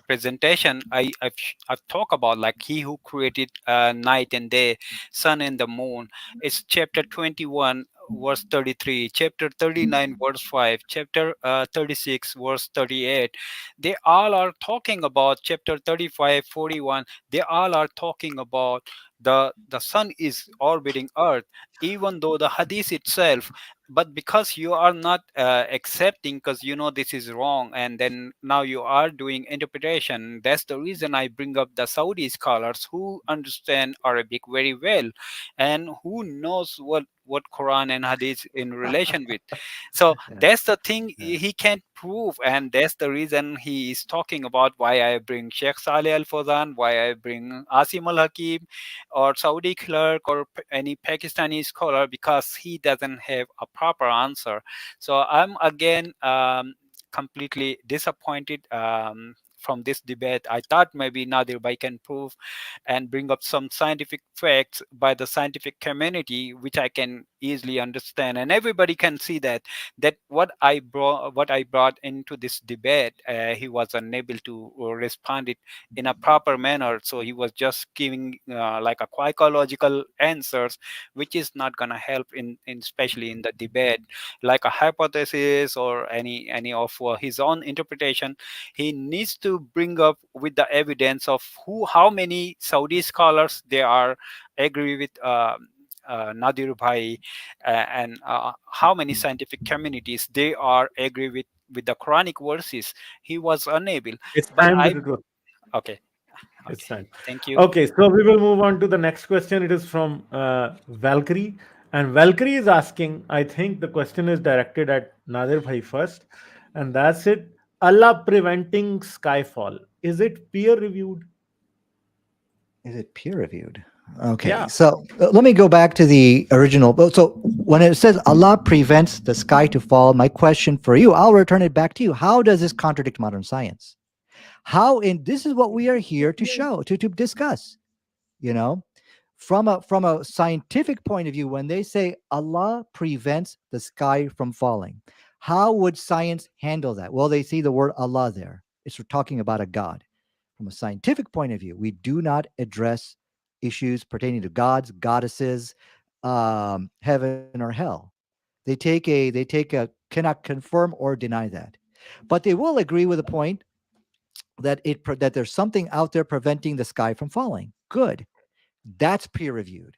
presentation, I've talked about like he who created night and day, sun and the moon. It's chapter 21 verse 33, chapter 39 verse 5, chapter 36 verse 38. They all are talking about chapter 35 41. They all are talking about the sun is orbiting earth, even though the hadith itself. But because you are not accepting, because you know this is wrong, and then now you are doing interpretation, that's the reason I bring up the Saudi scholars who understand Arabic very well and who knows what Quran and hadith in relation with. So Yeah. that's the thing Yeah. he can't prove, and that's the reason he is talking about why I bring Sheikh Saleh Al Fawzan, why I bring Asim Al Hakim or Saudi clerk or any Pakistani scholar, because he doesn't have a proper answer. So I'm again completely disappointed from this debate. I thought maybe Nadir Bhai can prove and bring up some scientific facts by the scientific community, which I can easily understand, and everybody can see that what I brought into this debate, he was unable to respond it in a proper manner. So he was just giving like a psychological answers, which is not gonna help in especially in the debate, like a hypothesis or any of his own interpretation. He needs to bring up with the evidence of who how many Saudi scholars they are agree with Nadir Bhai, and how many scientific communities they are agree with the Quranic verses. He was unable, It's but time, I Bitter Truth. okay. It's Okay, time. thank you. Okay, so we will move on to the next question. It is from Valkyrie. And Valkyrie is asking, I think the question is directed at Nadir Bhai first. And that's it. Allah preventing skyfall. Is it peer reviewed? Is it peer reviewed? Okay, Yeah. so let me go back to the original. So when it says Allah prevents the sky to fall, my question for you, I'll return it back to you. How does this contradict modern science? How in this is what we are here to show, to discuss, you know? From a scientific point of view, when they say Allah prevents the sky from falling, how would science handle that? Well, they see the word Allah there. It's talking about a God. From a scientific point of view, we do not address issues pertaining to gods, goddesses, heaven or hell. They take a cannot confirm or deny that, but they will agree with the point that that there's something out there preventing the sky from falling. Good, that's peer reviewed.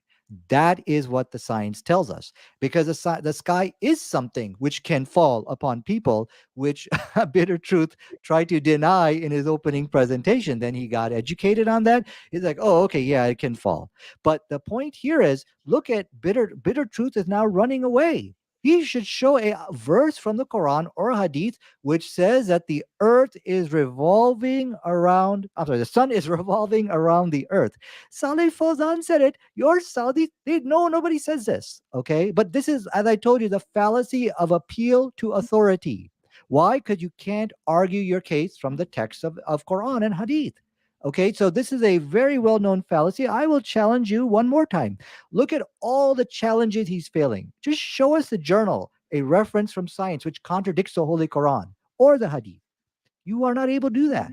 That is what the science tells us, because the sky is something which can fall upon people, which Bitter Truth tried to deny in his opening presentation. Then he got educated on that. He's like, oh, okay, yeah, it can fall. But the point here is, look at Bitter Truth is now running away. He should show a verse from the Quran or Hadith which says that the earth is revolving around, I'm sorry, the sun is revolving around the earth. Saleh Fawzan said it. Your Saudi, no, nobody says this. Okay. But this is, as I told you, the fallacy of appeal to authority. Why? Because you can't argue your case from the text of Quran and Hadith. Okay. So this is a very well known fallacy. I will challenge you one more time. Look at all the challenges he's failing. Just show us the journal, a reference from science which contradicts the Holy Quran or the Hadith. You are not able to do that.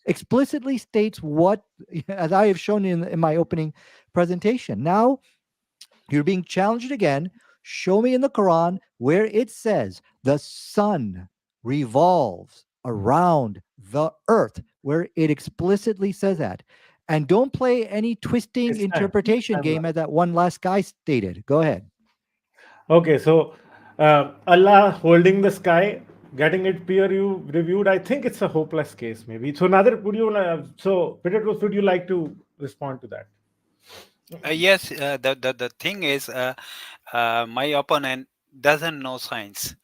Explicitly states what, as I have shown in my opening presentation. Now you're being challenged again. Show me in the Quran where it says the sun revolves around the earth, where it explicitly says that. And don't play any twisting It's time. It's interpretation time. game as that one last guy stated. Go ahead. Okay, so Allah holding the sky, getting it reviewed. I think it's a hopeless case, maybe. So, Nadir, would you so Peter Cruz, would you like to respond to that? Yes, the thing is, my opponent doesn't know science.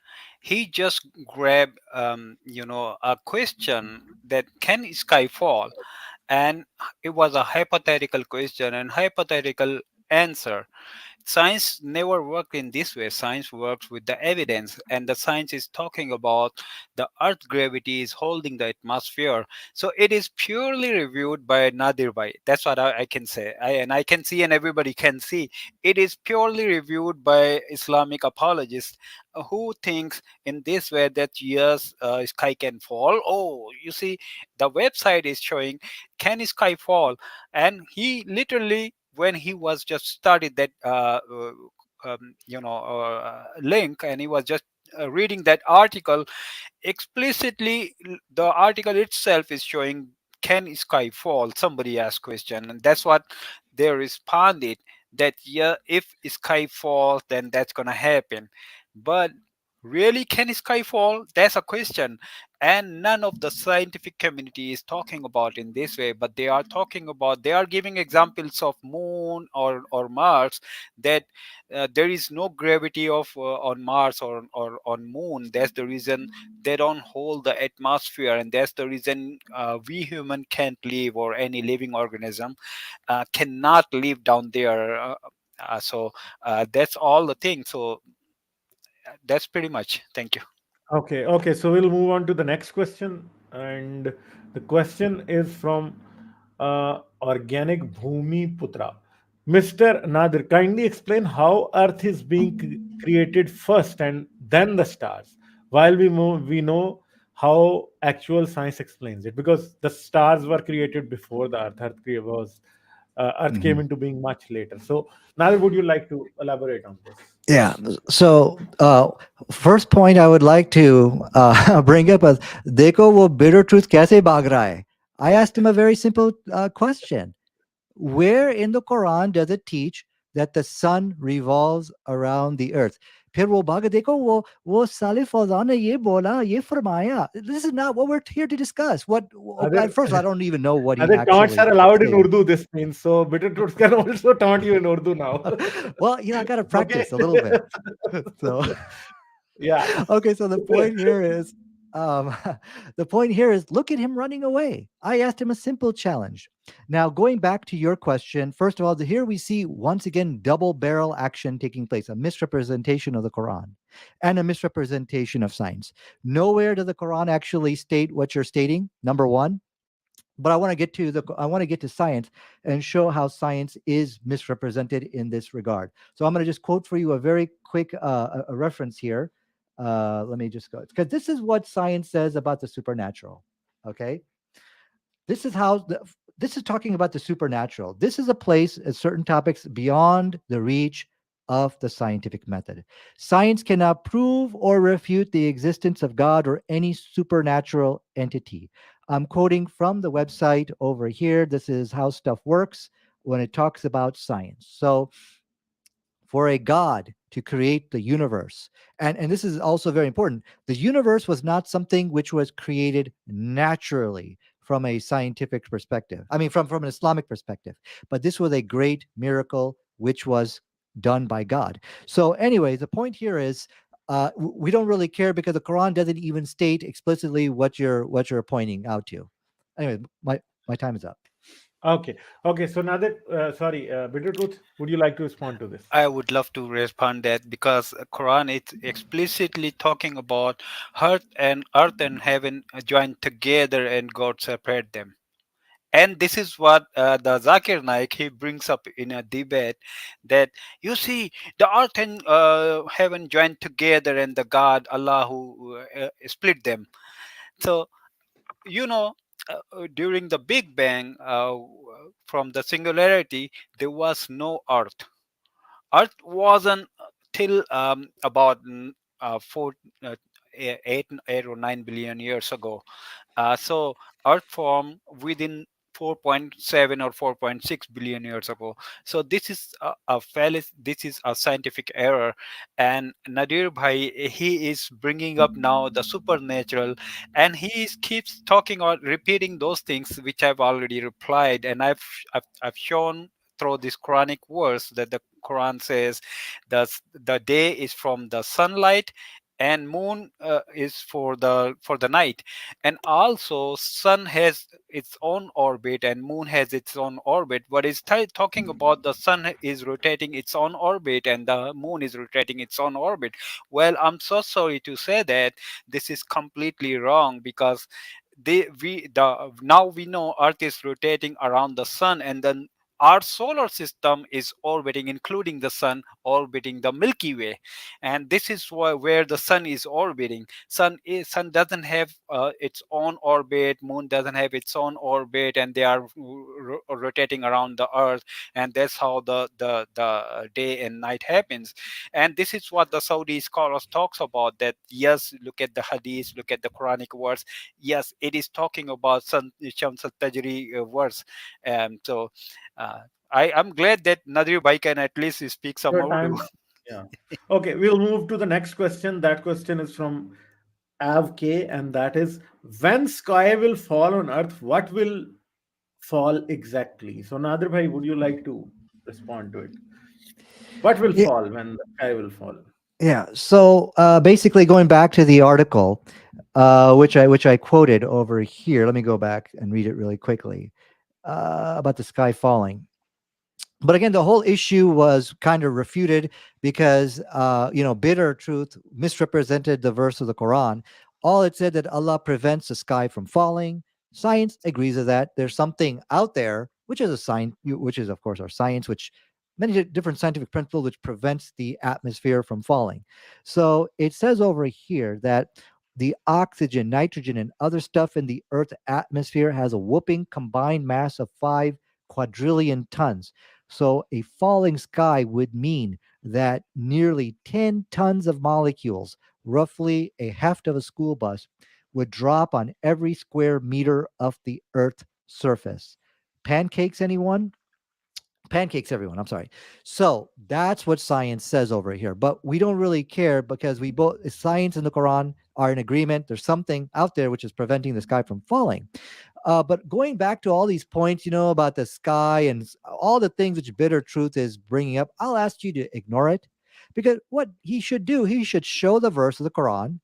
he just grabbed a question that can sky fall, and it was a hypothetical question and hypothetical answer. Science never worked in this way. Science works with the evidence, and the science is talking about the earth gravity is holding the atmosphere. So it is purely reviewed by Nadir Bhai. That's what I can say. And I can see, and everybody can see, it is purely reviewed by Islamic apologists who thinks in this way that yes, sky can fall. Oh, you see, the website is showing can sky fall, and he literally, when he was just started that link, and he was just reading that article, explicitly the article itself is showing can sky fall, somebody asked question, and that's what they responded, that yeah, if sky falls then that's gonna happen. But really, can sky fall? That's a question, and none of the scientific community is talking about in this way, but they are talking about, they are giving examples of moon or Mars, that there is no gravity of on Mars or on moon. That's the reason they don't hold the atmosphere, and that's the reason we human can't live, or any living organism cannot live down there. That's all the thing. So that's pretty much. Thank you. Okay, okay. So we'll move on to the next question, and the question is from Organic Bhumi Putra. Mr. Nadir, kindly explain how Earth is being created first and then the stars. While we know how actual science explains it, because the stars were created before the Earth. Earth came Mhm. into being much later. So, Nadir, would you like to elaborate on this? Yeah. So, first point I would like to bring up is, "Dekho wo bitter truth kaise bhag raha hai?" I asked him a very simple question. Where in the Quran does it teach that the sun revolves around the earth? फिर वो भागा देखो वो साले फौजान ने ये बोला ये फरमाया. This is not what we're here to discuss. At Nadir, first I don't even know what he the taunts are actually allowed in stated. Urdu, this means. So bitter truths can also taunt you in Urdu now. Well, I got to Okay. practice a little bit. So Yeah. okay, so the point here is, um, the point here is, look at him running away. I asked him a simple challenge. Now, going back to your question, first of all, here we see once again double barrel action taking place, a misrepresentation of the Quran and a misrepresentation of science. Nowhere does the Quran actually state what you're stating, number one. But I want to get to science and show how science is misrepresented in this regard. So I'm going to just quote for you a very quick a reference here. Let me just go, because this is what science says about the supernatural. Okay, this is how this is talking about the supernatural. This is a place at certain topics beyond the reach of the scientific method. Science cannot prove or refute the existence of God or any supernatural entity. I'm quoting from the website over here. This is how stuff works when it talks about science. So, for a God to create the universe. And this is also very important. The universe was not something which was created naturally from a scientific perspective. I mean, from an Islamic perspective. But this was a great miracle which was done by God. So, anyway, the point here is, we don't really care because the Quran doesn't even state explicitly what you're pointing out to. Anyway, my time is up. Okay. Okay. So now that, sorry, bitter truth, would you like to respond to this? I would love to respond that, because Quran is explicitly talking about earth and heaven joined together and God separate them. And this is what the Zakir Naik he brings up in a debate, that you see the earth and heaven joined together, and the God Allah who split them. So you know, during the Big Bang, from the singularity, there was no earth. Earth wasn't till about four, eight or 9 billion years ago. So Earth formed within 4.7 or 4.6 billion years ago. So this is a fallacy. This is a scientific error, and Nadir Bhai, he is bringing up now the supernatural, and keeps talking or repeating those things which I've already replied, and I've shown through this Quranic verse that the Quran says the day is from the sunlight, and moon is for the night. And also sun has its own orbit and moon has its own orbit, but it's talking about the sun is rotating its own orbit and the moon is rotating its own orbit. Well, I'm so sorry to say that this is completely wrong, because the now we know earth is rotating around the sun, and then our solar system is orbiting, including the sun, orbiting the Milky Way. And this is where the sun is orbiting. Sun doesn't have its own orbit, moon doesn't have its own orbit, and they are rotating around the earth. And that's how the day and night happens. And this is what the Saudi scholars talks about, that yes, look at the hadith, look at the Quranic words. Yes, it is talking about Shams al-Tajri verse. So uh, I'm glad that Nadir Bhai can at least speak some Your Urdu. time. Yeah. Okay, we'll move to the next question. That question is from Av K, and that is, when sky will fall on Earth, what will fall exactly? So, Nadir bhai, would you like to respond to it? What will Yeah, fall when the sky will fall? yeah. So basically, going back to the article, which I quoted over here. Let me go back and read it really quickly about the sky falling. But again, the whole issue was kind of refuted because bitter truth misrepresented the verse of the Quran. All it said that Allah prevents the sky from falling. Science agrees with that. There's something out there, which is a sign, which is of course our science, which many different scientific principles which prevents the atmosphere from falling. So it says over here that the oxygen, nitrogen, and other stuff in the Earth's atmosphere has a whooping combined mass of 5 quadrillion tons. So a falling sky would mean that nearly 10 tons of molecules, roughly a heft of a school bus, would drop on every square meter of the Earth's surface. Pancakes, anyone? Pancakes, everyone. I'm sorry. So that's what science says over here. But we don't really care because we both, science and the Quran are in agreement. There's something out there which is preventing the sky from falling. But going back to all these points, about the sky and all the things which Bitter Truth is bringing up, I'll ask you to ignore it, because what he should do, he should show the verse of the Quran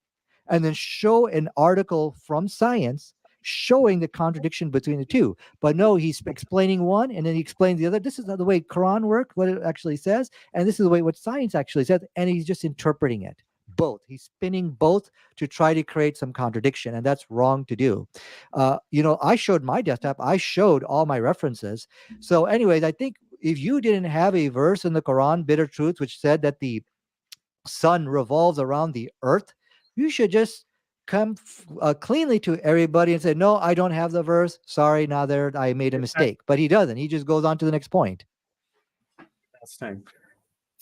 and then show an article from science showing the contradiction between the two. But no, he's explaining one and then he explains the other. This is not the way Quran worked, what it actually says, and this is the way what science actually says, and he's just interpreting it. Both. He's spinning both to try to create some contradiction, and that's wrong to do. I showed my desktop, I showed all my references. So, anyways, I think if you didn't have a verse in the Quran, Bitter Truth, which said that the sun revolves around the earth, you should just come cleanly to everybody and say, no, I don't have the verse. Sorry, Nader, I made a It's time. mistake. But he doesn't. He just goes on to the next point. It's time.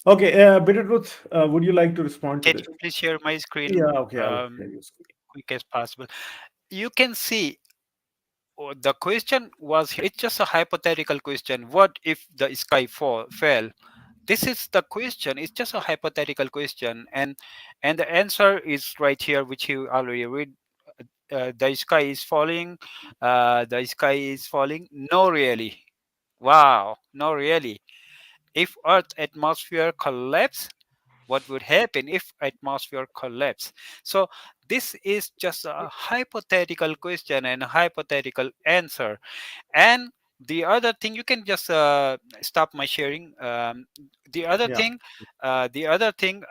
Okay, Bitter Truth, would you like to respond to Can this? you please share my screen Yeah, okay, I'll share you. quick as possible? You can see the question was here. It's just a hypothetical question. What if the sky fell? This is the question. It's just a hypothetical question, and the answer is right here, which you already read. The sky is falling. The sky is falling. No, really. Wow. No, really. If Earth atmosphere collapse, what would happen if atmosphere collapse? So this is just a hypothetical question and a hypothetical answer. And the other thing, you can just stop my sharing. The other Yeah, thing, the other thing,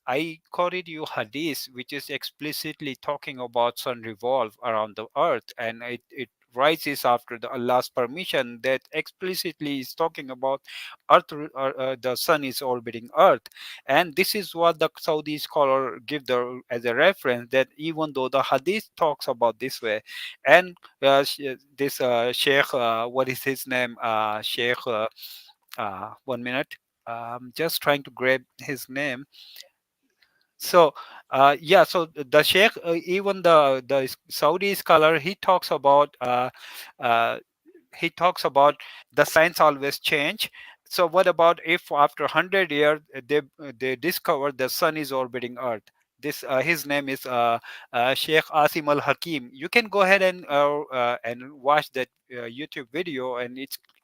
I quoted you hadith, which is explicitly talking about sun revolve around the earth, and it rises after the Allah's permission. That explicitly is talking about the sun is orbiting earth. And this is what the Saudi scholar give as a reference, that even though the hadith talks about this way, and this Sheikh, what is his name? Sheikh, 1 minute. Just trying to grab his name. So, yeah, so the Sheikh, even the Saudi scholar, uh, he talks about the science always change. So what about if after 100 years they discover the sun is orbiting earth? This his name is Sheikh Asim al Hakim. You can go ahead and watch that YouTube video, and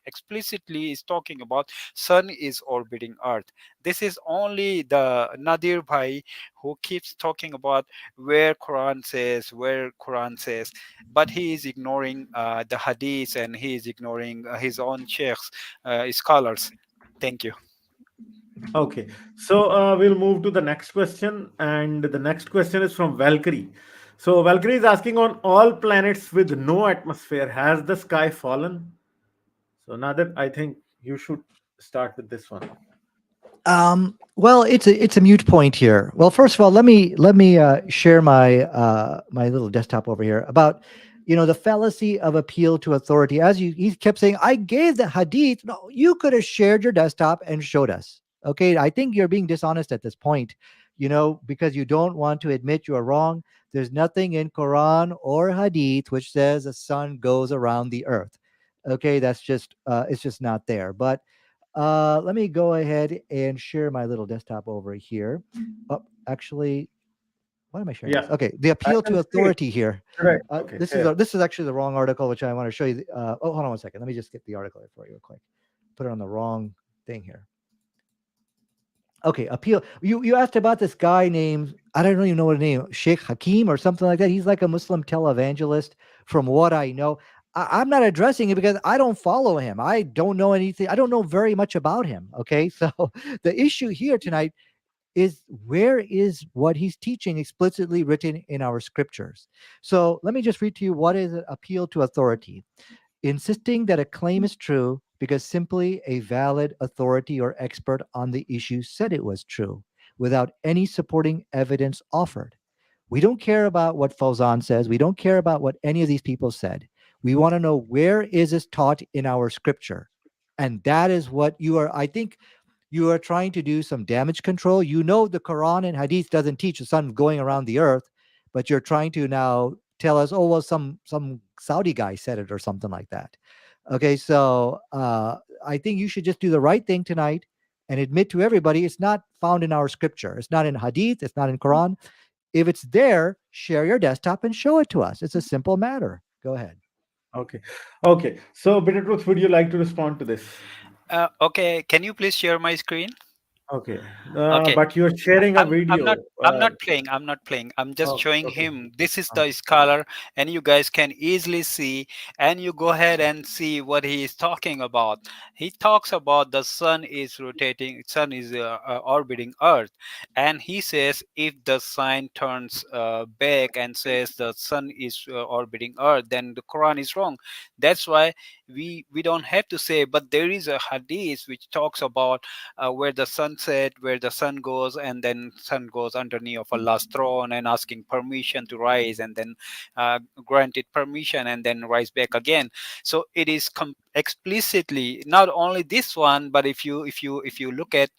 explicitly is talking about sun is orbiting earth. This is only the Nadir Bhai who keeps talking about where Quran says, but he is ignoring the hadith, and he is ignoring his own sheikhs, scholars. Thank you. Okay, so we'll move to the next question, and the next question is from Valkyrie. So Valkyrie is asking, on all planets with no atmosphere, has the sky fallen? So Nader, I think you should start with this one. Well, it's a mute point here. Well, first of all, let me share my little desktop over here about the fallacy of appeal to authority. As he kept saying, I gave the hadith. No, you could have shared your desktop and showed us. Okay, I think you're being dishonest at this point. Because you don't want to admit you are wrong. There's nothing in Quran or hadith which says the sun goes around the earth. Okay, that's just it's just not there. But let me go ahead and share my little desktop over here. Oh, actually, why am I sharing this? Yeah, Okay, the I appeal can to see it. authority here. Correct. Okay, fair. This is actually the wrong article, which I want to show you. Oh, hold on one second. Let me just get the article here for you real quick. Put it on the wrong thing here. Okay, appeal. You asked about this guy named, I don't even know what his name, Sheikh Hakim or something like that. He's like a Muslim televangelist, from what I know. I'm not addressing it because I don't follow him. I don't know anything. I don't know very much about him. Okay, so the issue here tonight is, where is what he's teaching explicitly written in our scriptures? So let me just read to you what is appeal to authority. Insisting that a claim is true because simply a valid authority or expert on the issue said it was true, without any supporting evidence offered. We don't care about what Fauzan says. We don't care about what any of these people said. We want to know, where is this taught in our scripture? And that is what you are, I think you are trying to do some damage control. The Quran and Hadith doesn't teach the sun going around the earth, but you're trying to now tell us, oh well, some Saudi guy said it or something like that. Okay, so I think you should just do the right thing tonight and admit to everybody it's not found in our scripture. It's not in Hadith. It's not in Quran. If it's there, share your desktop and show it to us. It's a simple matter. Go ahead. Okay, okay. So Bitter Truth, would you like to respond to this? Okay, can you please share my screen? Okay, Okay. but you're sharing a I'm not video. I'm not playing. I'm not playing. I'm just Oh, showing okay. him this is the Okay. scholar, and you guys can easily see, and you go ahead and see what he is talking about. He talks about the sun is rotating, sun is orbiting earth, and he says if the sign turns back and says the sun is orbiting earth, then the Quran is wrong. That's why we don't have to say, but there is a hadith which talks about where the sunset, where the sun goes, and then sun goes underneath of Allah's throne and asking permission to rise, and then granted permission and then rise back again. So it is explicitly not only this one, but if you look at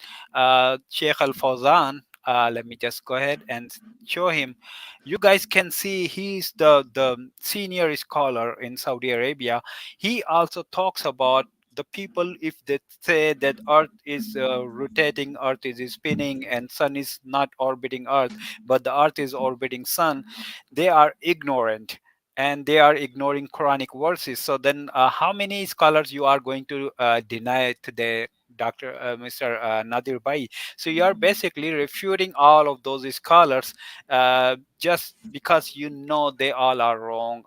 Sheikh Al Fawzan. Let me just go ahead and show him. You guys can see he's the senior scholar in Saudi Arabia. He also talks about the people, if they say that earth is rotating, earth is spinning, and sun is not orbiting earth, but the earth is orbiting sun, they are ignorant, and they are ignoring Quranic verses. So then how many scholars you are going to deny today, Dr. Mr. Nadir Bhai? So you are basically refuting all of those scholars just because they all are wrong.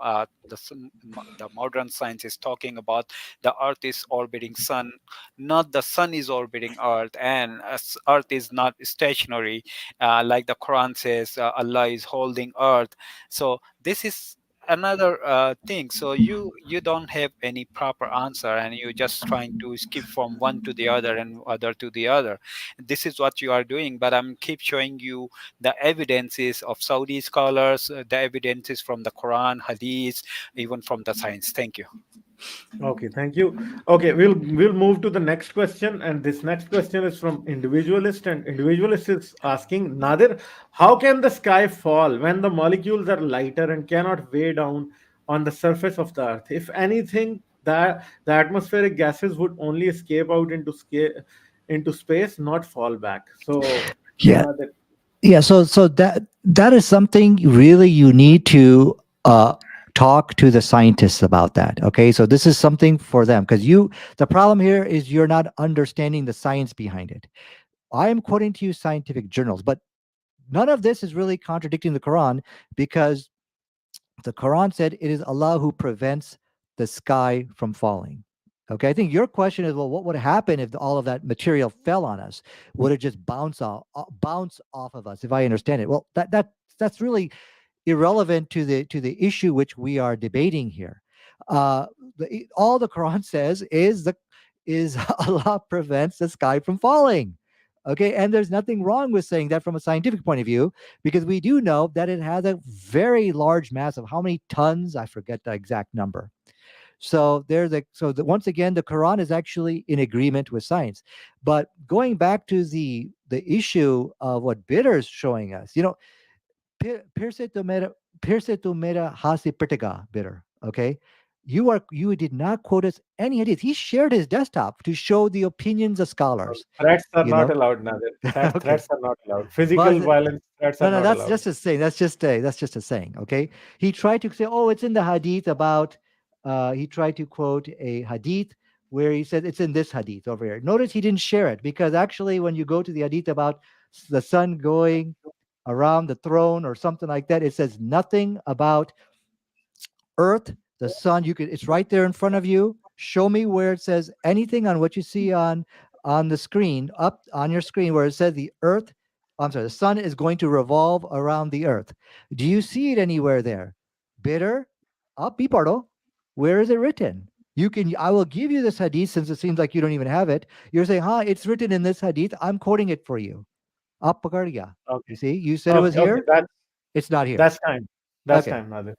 The modern science is talking about the earth is orbiting sun, not the sun is orbiting earth, and earth is not stationary, like the Quran says Allah is holding earth. So this is another thing. So you don't have any proper answer, and you're just trying to skip from one to the other and other to the other. This is what you are doing, but I'm keep showing you the evidences of Saudi scholars, the evidences from the Quran, Hadith, even from the science. Thank you. Okay, thank you. Okay, we'll move to the next question, and this next question is from individualist, and individualist is asking, Nadir, how can the sky fall when the molecules are lighter and cannot weigh down on the surface of the earth? If anything, the atmospheric gases would only escape out into space, not fall back. So, Yeah. Nadir, Yeah, so that is something really you need to talk to the scientists about that. Okay, so this is something for them, because the problem here is you're not understanding the science behind it. I am quoting to you scientific journals, but none of this is really contradicting the Quran, because the Quran said it is Allah who prevents the sky from falling. Okay, I think your question is, well, what would happen if all of that material fell on us? Would it just bounce off of us? If I understand it, well, that's really irrelevant to the issue which we are debating here. Uh, all the Quran says is Allah prevents the sky from falling. Okay, and there's nothing wrong with saying that from a scientific point of view, because we do know that it has a very large mass of how many tons? I forget the exact number. So once again, the Quran is actually in agreement with science. But going back to the issue of what Bitter is showing us, फिर to मेरा हाथ से पिटेगा, Bitter. Okay, you did not quote us any hadith. He shared his desktop to show the opinions of scholars. Threats are You not know, allowed, Nadir. okay. Threats are not allowed. Physical But violence threats are no, not that's allowed. just a saying. That's just a saying. Okay. He tried to say, oh, it's in the hadith about. He tried to quote a hadith where he said it's in this hadith over here. Notice he didn't share it, because actually, when you go to the hadith about the sun going around the throne or something like that, it says nothing about Earth, the sun. It's right there in front of you. Show me where it says anything on what you see on the screen, up on your screen, where it says the Earth. I'm sorry, the sun is going to revolve around the Earth. Do you see it anywhere there? Bitter, up, Pipardo. Where is it written? I will give you this hadith, since it seems like you don't even have it. You're saying, it's written in this hadith. I'm quoting it for you. Up, Pakardiya. You Okay. see, you said it was Okay. Okay. here. It's not here. That's time. That's Okay. time, Nadir.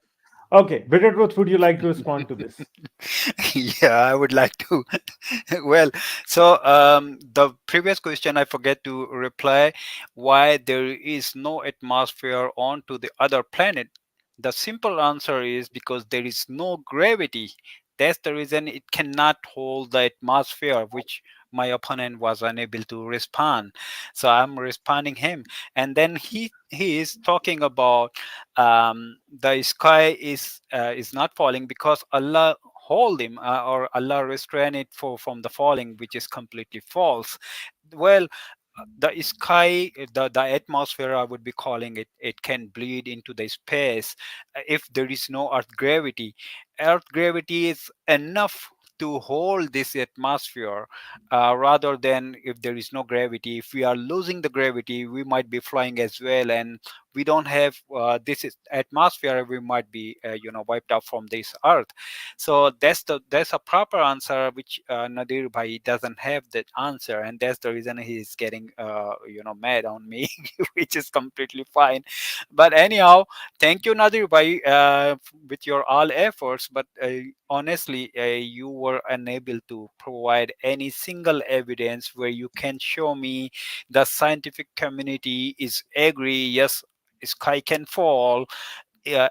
Okay. Bitter Truth, would you like to respond to this? Yeah, I would like to. Well, so the previous question I forget to reply, why there is no atmosphere onto the other planet. The simple answer is because there is no gravity. That's the reason it cannot hold the atmosphere, which my opponent was unable to respond. So I'm responding him, and then he is talking about the sky is not falling because Allah hold him, or Allah restrain it from the falling, which is completely false. Well, the sky, the atmosphere, I would be calling it, it can bleed into the space if there is no earth gravity. Earth gravity is enough to hold this atmosphere, rather than if there is no gravity. If we are losing the gravity, we might be flying as well, and we don't have this atmosphere, we might be wiped out from this earth. So that's a proper answer, which Nadir Bhai doesn't have that answer, and that's the reason he's getting mad on me, which is completely fine. But anyhow, thank you, Nadir Bhai, with your all efforts. But honestly, you were unable to provide any single evidence where you can show me the scientific community is agree. Yes, sky can fall,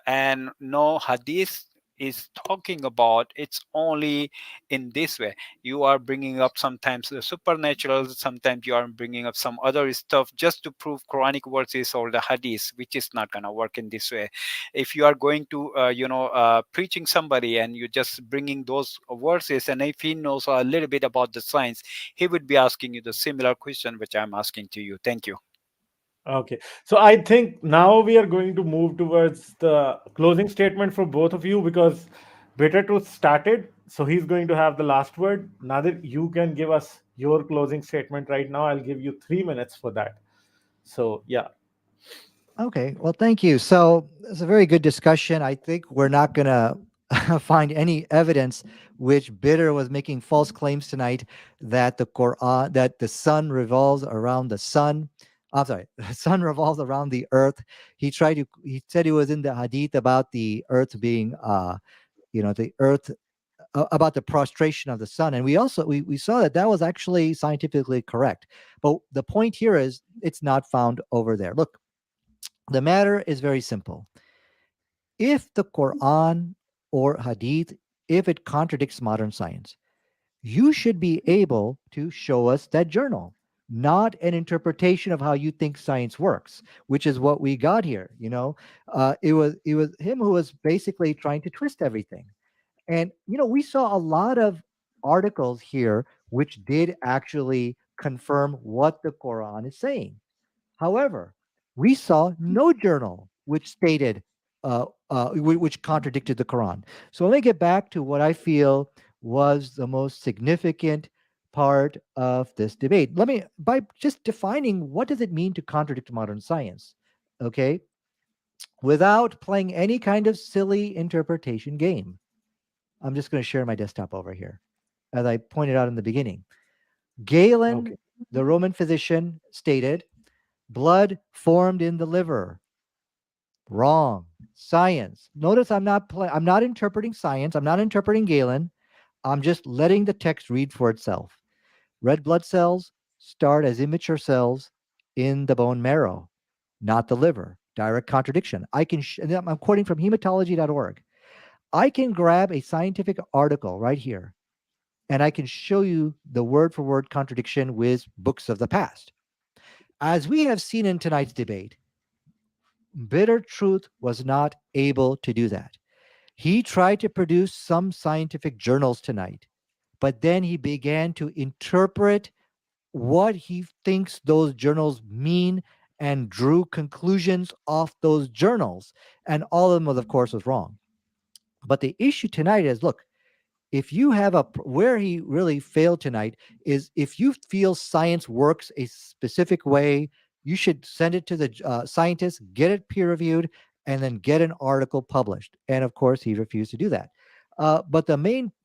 and no hadith is talking about it's only in this way. You are bringing up sometimes the supernatural, sometimes you are bringing up some other stuff just to prove quranic verses or the hadith, which is not going to work in this way. If you are going to preaching somebody and you're just bringing those verses, and if he knows a little bit about the science, he would be asking you the similar question which I'm asking to you. Thank you. Okay. So I think now we are going to move towards the closing statement for both of you, because Bitter Truth started. So he's going to have the last word. Nadir, you can give us your closing statement right now. I'll give you 3 minutes for that. So, yeah. Okay, well, thank you. So it's a very good discussion. I think we're not going to find any evidence which Bitter was making false claims tonight that the Quran, that the sun revolves around the sun. I'm sorry, the sun revolves around the earth. He said it was in the hadith about the earth being, the earth, about the prostration of the sun. And we saw that that was actually scientifically correct. But the point here is it's not found over there. Look, the matter is very simple. If the Quran or Hadith, if it contradicts modern science, you should be able to show us that journal. not an interpretation of how you think science works, which is what we got here. It was him who was basically trying to twist everything. And we saw a lot of articles here which did actually confirm what the Quran is saying. However, we saw no journal which stated, which contradicted the Quran. So let me get back to what I feel was the most significant part of this debate. Let me, by just defining what does it mean to contradict modern science, okay, without playing any kind of silly interpretation game. I'm just going to share my desktop over here, as I pointed out in the beginning. Galen, Okay. the Roman physician, stated, blood formed in the liver. Wrong. Science. Notice I'm not interpreting science. I'm not interpreting Galen. I'm just letting the text read for itself. Red blood cells start as immature cells in the bone marrow, not the liver. Direct contradiction. And I'm quoting from hematology.org. I can grab a scientific article right here and I can show you the word for word contradiction with books of the past. As we have seen in tonight's debate, Bitter Truth was not able to do that. He tried to produce some scientific journals tonight, but then he began to interpret what he thinks those journals mean and drew conclusions off those journals. And all of them, of course, was wrong. But the issue tonight is, look, if you have where he really failed tonight is, if you feel science works a specific way, you should send it to the scientists, get it peer reviewed, and then get an article published. And of course, he refused to do that. But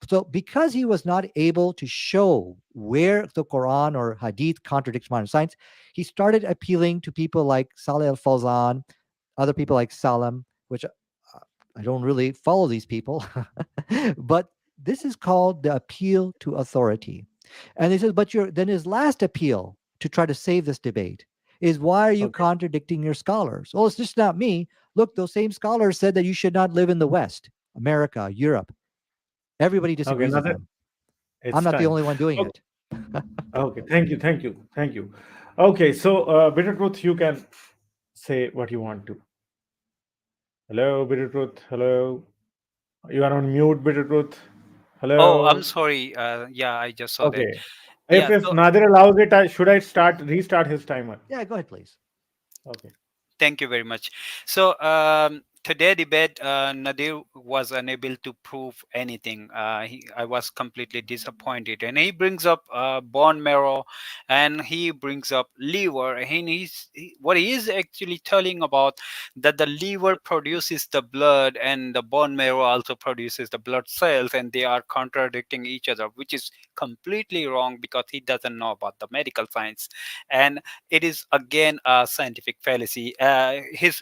so because he was not able to show where the Quran or Hadith contradicts modern science, he started appealing to people like Saleh Al Fawzan, other people like Salam, which I don't really follow these people, but this is called the appeal to authority. And he says, but then his last appeal to try to save this debate is, why are you Okay. contradicting your scholars? Well, it's just not me. Look, those same scholars said that you should not live in the West, America, Europe. Everybody Okay. disagrees with Another. them. I'm It's not the time. only one doing Okay. it. Okay. Thank you. Thank you. Thank you. Okay. So, Bitter Truth, you can say what you want to. Hello, Bitter Truth. Hello. You are on mute, Bitter Truth. Oh, I'm Hello. sorry. Yeah, I just saw that. Okay. If Yeah, if so Nadir allows it, should I restart his timer? Yeah, go ahead, please. Okay. thank you very much. So today debate, Nadir was unable to prove anything. I was completely disappointed, and he brings up bone marrow, and he brings up liver. And what he is actually telling about, that the liver produces the blood and the bone marrow also produces the blood cells, and they are contradicting each other, which is completely wrong because he doesn't know about the medical science. And it is again a scientific fallacy. His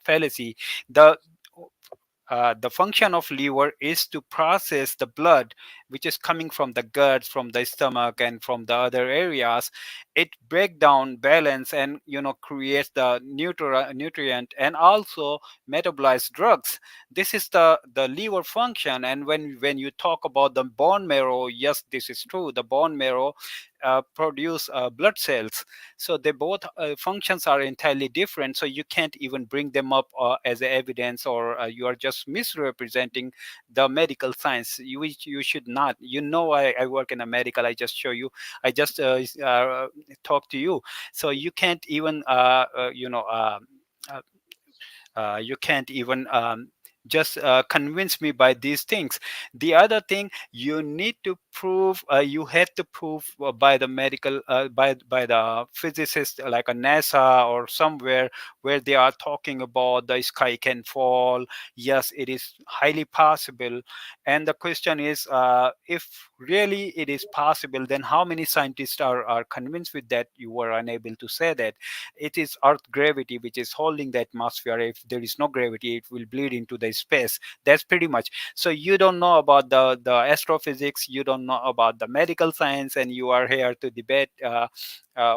fallacy. The the function of liver is to process the blood which is coming from the guts, from the stomach, and from the other areas. It break down balance and creates the nutrient, and also metabolize drugs. This is the liver function. And when you talk about the bone marrow, yes, this is true. The bone marrow produce blood cells. So they both functions are entirely different, so you can't even bring them up as evidence, or you are just misrepresenting the medical science. You should not. I work in a medical. I just show you. I just talk to you. So you can't even uh, you can't even just convince me by these things. The other thing, you need to prove, you have to prove by the medical, by the physicist, like a NASA or somewhere, where they are talking about the sky can fall. Yes, it is highly possible. And the question is, if really it is possible, then how many scientists are convinced with that? You were unable to say that. It is earth gravity which is holding the atmosphere. If there is no gravity, it will bleed into the space. That's pretty much. So you don't know about the astrophysics, you don't know about the medical science, and you are here to debate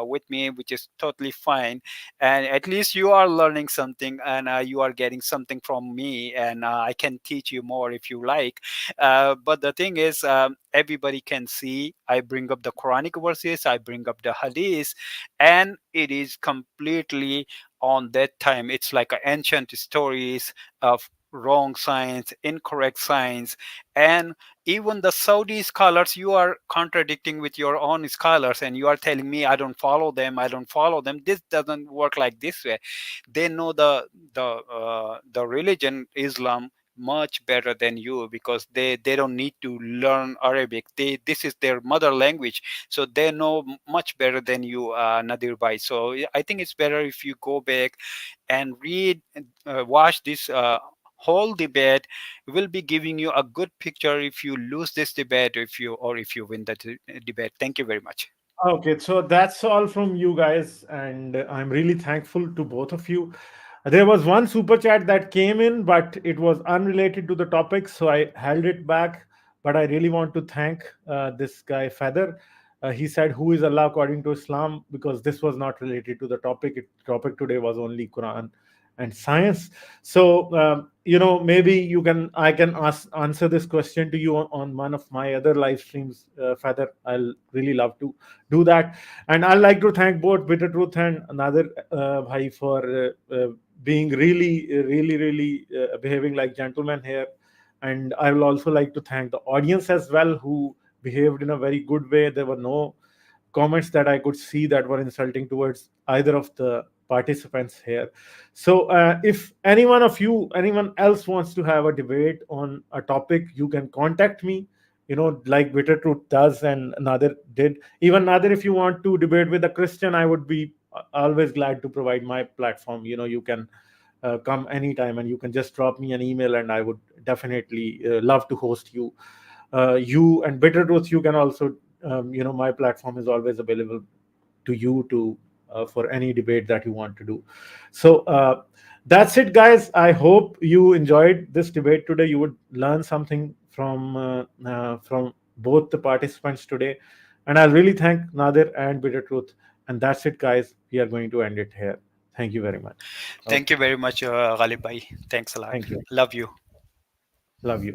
with me, which is totally fine. And at least you are learning something, and you are getting something from me, and I can teach you more if you like. But the thing is, everybody can see I bring up the Quranic verses, I bring up the hadith, and it is completely on that time. It's like ancient stories of wrong science, incorrect science. And even the Saudi scholars, you are contradicting with your own scholars, and you are telling me I don't follow them, I don't follow them. This doesn't work like this way. They know the religion Islam much better than you, because they don't need to learn Arabic. This is their mother language, so they know much better than you, Nadir Bhai. So yeah, I think it's better if you go back and read, watch this whole debate. Will be giving you a good picture if you lose this debate, if you win the debate. Thank you very much. Okay, so that's all from you guys, and I'm really thankful to both of you. There was one super chat that came in, but it was unrelated to the topic, so I held it back. But I really want to thank this guy, Feather. He said, "Who is Allah according to Islam?" Because this was not related to the topic. Topic today was only Quran and science. So maybe I can answer this question to you on one of my other live streams, Feather. I'll really love to do that. And I'd like to thank both Bitter Truth and another Bhai for being really behaving like gentlemen here. And I will also like to thank the audience as well, who behaved in a very good way. There were no comments that I could see that were insulting towards either of the participants here. So, if anyone else wants to have a debate on a topic, you can contact me. Like Bitter Truth does, and Nadir did. Even Nadir, if you want to debate with a Christian, I would be always glad to provide my platform. You can come anytime, and you can just drop me an email, and I would definitely love to host you. You and Bitter Truth, you can also, my platform is always available to you to for any debate that you want to do. So that's it, guys. I hope you enjoyed this debate today. You would learn something from both the participants today, and I'll really thank Nadir and Bitter Truth. And that's it, guys. We are going to end it here. Thank you very much. Thank Okay. you very much, Ghalib Bhai. Thanks a lot. Thank you. Love you. Love you.